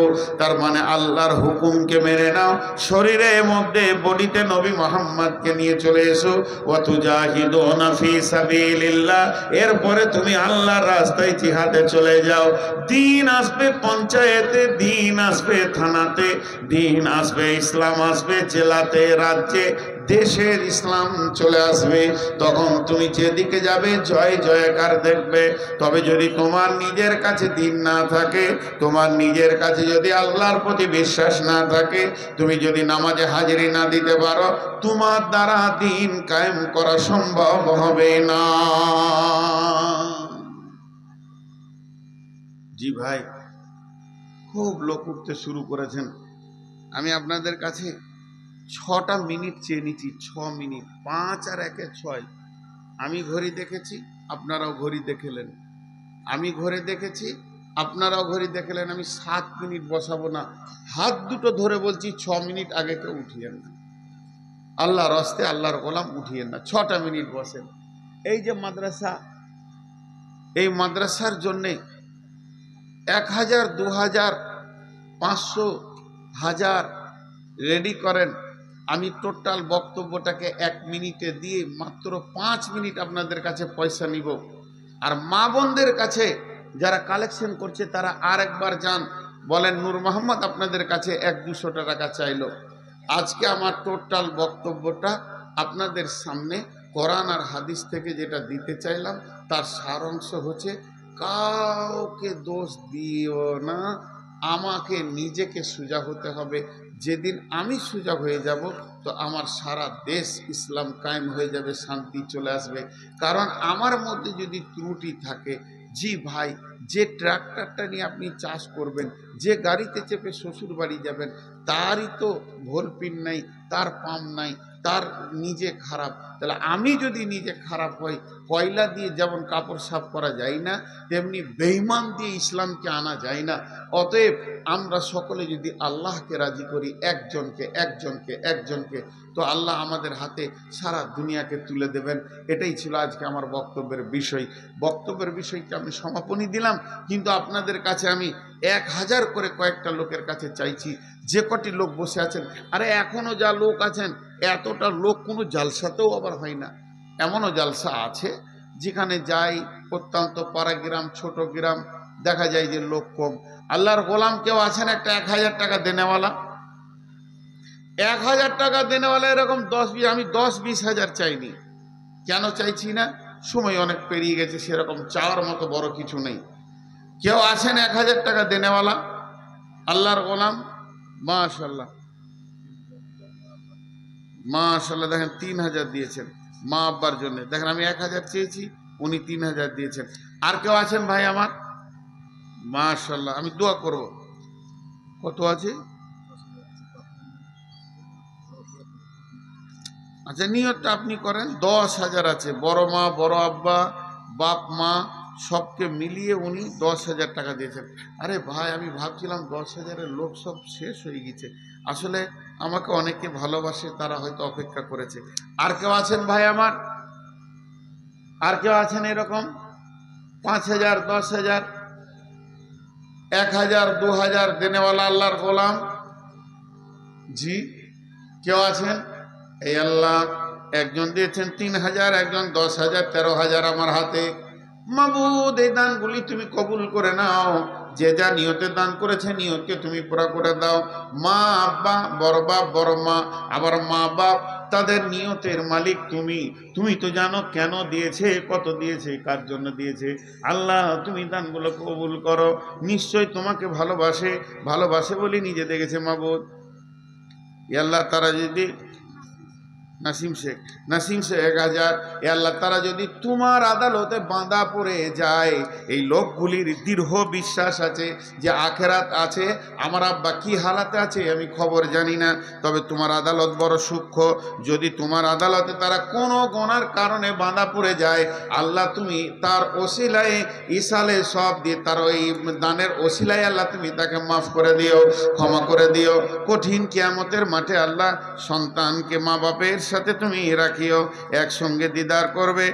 [SPEAKER 1] তার মানে আল্লাহর হুকুমকে মেনে নাও, শরীরের মধ্যে বডিতে নবী মুহাম্মদকে নিয়ে চলে এসো। ওয়া তুজাহিদুনা ফি সাবিলিল্লাহ, এরপরে তুমি আল্লাহর রাস্তায় জিহাদে চলে যাও। দিন আসবে পঞ্চায়েতে, দিন আসবে থানাতে, দিন আসবে, ইসলাম আসবে জেলাতে, রাজ্যে, দেশের ইসলাম চলে আসবে। তখন তুমি যেদিকে যাবে জয় জয়কার দেখবে। তবে যদি তোমার নিজের কাছে দিন না থাকে, তোমার নিজের কাছে যদি আল্লাহর প্রতি বিশ্বাস না থাকে, তুমি যদি নামাজে হাজিরি না দিতে পারো, তোমার দ্বারা দিন কায়েম করা সম্ভব হবে না। জি ভাই, খুব লোক উঠতে শুরু করেছেন। আমি আপনাদের কাছে 6টা মিনিট চেয়ে নিচ্ছি, 6 মিনিট, 5 আর 1 6। আমি ঘড়ি দেখেছি, আপনারাও ঘড়ি দেখলেন। আমি ঘড়ি দেখেছি, আপনারাও ঘড়ি দেখলেন। আমি 7 মিনিট বসাবো না, হাত দুটো ধরে বলছি 6 মিনিট আগে কেউ উঠিয়েন না। আল্লাহর রাস্তে, আল্লাহর গোলাম উঠিয়েন না, 6টা মিনিট বসেন। এই যে মাদ্রাসা, এই মাদ্রাসার জন্যে 1000, 2000, 500, 1000 রেডি করেন। আমি টোটাল বক্তব্যটাকে 1 মিনিটে দিয়ে মাত্র 5 মিনিট আপনাদের কাছে পয়সা নিব। আর মা বোনদের কাছে যারা কালেকশন করছে তারা আর একবার যান, বলেন নূর মোহাম্মদ আপনাদের কাছে 100-200 টাকা চাইলো। আজকে আমার টোটাল বক্তব্যটা আপনাদের সামনে কোরআন আর হাদিস থেকে যেটা দিতে চাইলাম তার সারাংশ হচ্ছে, কাউকে দোষ দিও না, আমাকে নিজেকে সোজা হতে হবে। যেদিন আমি সোজা হয়ে যাব তো আমার সারা দেশ ইসলাম কায়েম হয়ে যাবে, শান্তি চলে আসবে। কারণ আমার মধ্যে যদি ত্রুটি থাকে, জি ভাই, যে ট্রাক্টরটা নিয়ে আপনি চাষ করবেন, যে গাড়িতে চেপে শ্বশুর বাড়ি যাবেন, তারই তো ভোলপিন নাই, তার পাম্প নাই, তার নিজে খারাপ। তাহলে আমি যদি নিজে খারাপ হই, কয়লা দিয়ে যেমন কাপড় সাফ করা যায় না, তেমনি বেঈমান দিয়ে ইসলামকে আনা যায় না। অতএব আমরা সকলে যদি আল্লাহকে রাজি করি, একজনকে একজনকে একজনকে, তো আল্লাহ আমাদের হাতে সারা দুনিয়াকে তুলে দেবেন। এটাই ছিল আজকে আমার বক্তব্যের বিষয়। বক্তব্যের বিষয়কে আমি সমাপনী দিলাম, কিন্তু আপনাদের কাছে আমি 1000 করে কয়েকটা লোকের কাছে চাইছি, যে কটি লোক বসে আছেন, আরে এখনো যা লোক আছেন, এতটা লোক কোনো জালসাতেও আবার হয় না। এমনও জালসা আছে যেখানে যাই, প্রত্যন্ত পাড়া গ্রাম, ছোট গ্রাম, দেখা যায় যে লোক কম। আল্লাহর গোলাম কেউ আছেন একটা 1000 টাকা দেনেওয়ালা? 1000 টাকা দেনেওয়ালা এরকম 10-20, আমি 10-20 হাজার চাইনি। কেন চাইছি না? সময় অনেক পেরিয়ে গেছে, সেরকম চাওয়ার মতো বড় কিছু নেই। কেউ আছেন 1000 টাকা দেনেওয়ালা আল্লাহর গোলাম? মাশাআল্লাহ, মাশাআল্লাহ, দেখেন 3000 দিয়েছেন মা আব্বার জন্য। দেখেন আমি 1000 চেয়েছি, উনি 3000 দিয়েছেন। আর কেউ আছেন ভাই আমার? মাশাআল্লাহ, আমি দোয়া করব। কত আছে? আচ্ছা, নিয়তটা আপনি করেন। 10,000 আছে। বড় মা, বড় আব্বা, বাপ মা সবকে মিলিয়ে উনি 10,000 টাকা দিয়েছেন। আরে ভাই, আমি ভাবছিলাম 10,000-এর লোক সব শেষ হয়ে গেছে। আসলে আমাকে অনেকে ভালোবাসে, তারা হয়তো অপেক্ষা করেছে। আর কেউ আছেন ভাই আমার? আর কেউ আছেন এরকম 5,000, 10,000, 1,000, 2,000 দেনেওয়ালা আল্লাহর গোলাম? জি, কেউ আছেন? এই আল্লাহ, একজন দিয়েছেন 3,000, একজন 10,000, 13,000 আমার হাতে। মাবুদ, এই দানগুলি তুমি কবুল করে নাও। যে যা নিয়তে দান করেছে, নিয়তকে তুমি পুরা করে দাও। মা আব্বা, বড় বাপ, বড় মা, আবার মা বাপ, তাদের নিয়তের মালিক তুমি। তুমি তো জানো কেন দিয়েছে, কত দিয়েছে, কার জন্য দিয়েছে। আল্লাহ, তুমি দানগুলো কবুল করো। নিশ্চয় তোমাকে ভালোবাসে, ভালোবাসে বলে নিজে দেখেছে মাবুদ। আল্লাহ, তারা যদি নাসিম শেখ 1000। এ আল্লাহ, তারা যদি তোমার আদালতে বাঁধা পড়ে যায়, এই লোকগুলির দৃঢ় বিশ্বাস আছে যে আখেরাত আছে, আমার আব্বা কি হালাতে আছে আমি খবর জানি না, তবে তোমার আদালত বড় সূক্ষ্ম। যদি তোমার আদালতে তারা কোনো গোনার কারণে বাঁধা পড়ে যায়, আল্লাহ তুমি তার ওসিলায় ইসালে সব দিয়ে, তার ওই দানের ওসিলায় আল্লাহ তুমি তাকে মাফ করে দিও, ক্ষমা করে দিও। কঠিন কিয়ামতের মাঠে আল্লাহ সন্তানকে মা বাপের সাথে তুমি রাখিও, একসঙ্গে দিদার করবে,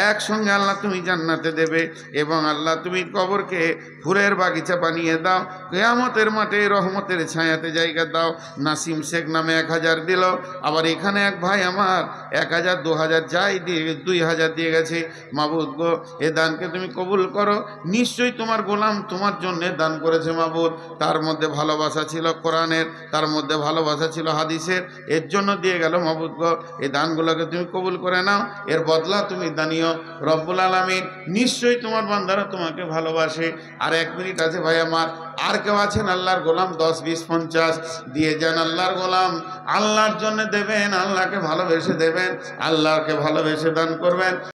[SPEAKER 1] একসঙ্গে আল্লাহ তুমি জান্নাতে দেবে। এবং আল্লাহ তুমি কবরকে ফুলের বাগিচা বানিয়ে দাও, কিয়ামতের মাঠে রহমতের ছায়াতে জায়গা দাও। নাসিম শেখ নামে 1000 দিল। আবার এখানে এক ভাই আমার 1000, 2000 যাই দিয়ে 2000 দিয়ে গেছে। মাবুদ গো, এ দানকে তুমি কবুল করো। নিশ্চয়ই তোমার গোলাম তোমার জন্য দান করেছে মাবুদ, তার মধ্যে ভালোবাসা ছিল কোরআনের, তার মধ্যে ভালোবাসা ছিল হাদিসের, এর জন্য দিয়ে গেল। মাবুদ গো, এই দানগুলোকে তুমি কবুল করে নাও, এর বদলা তুমি দানিও রব্বুল আলামিন। নিশ্চয়ই তোমার বান্দারা তোমাকে ভালোবাসে। আর 1 মিনিট আছে ভাই আমার, আর কেউ আছেন আল্লাহর গোলাম? 10, 20, 50 দিয়ে যান। আল্লাহর গোলাম আল্লাহর জন্য দেবেন, আল্লাহকে ভালোবেসে দেবেন, আল্লাহকে ভালোবেসে দান করবেন।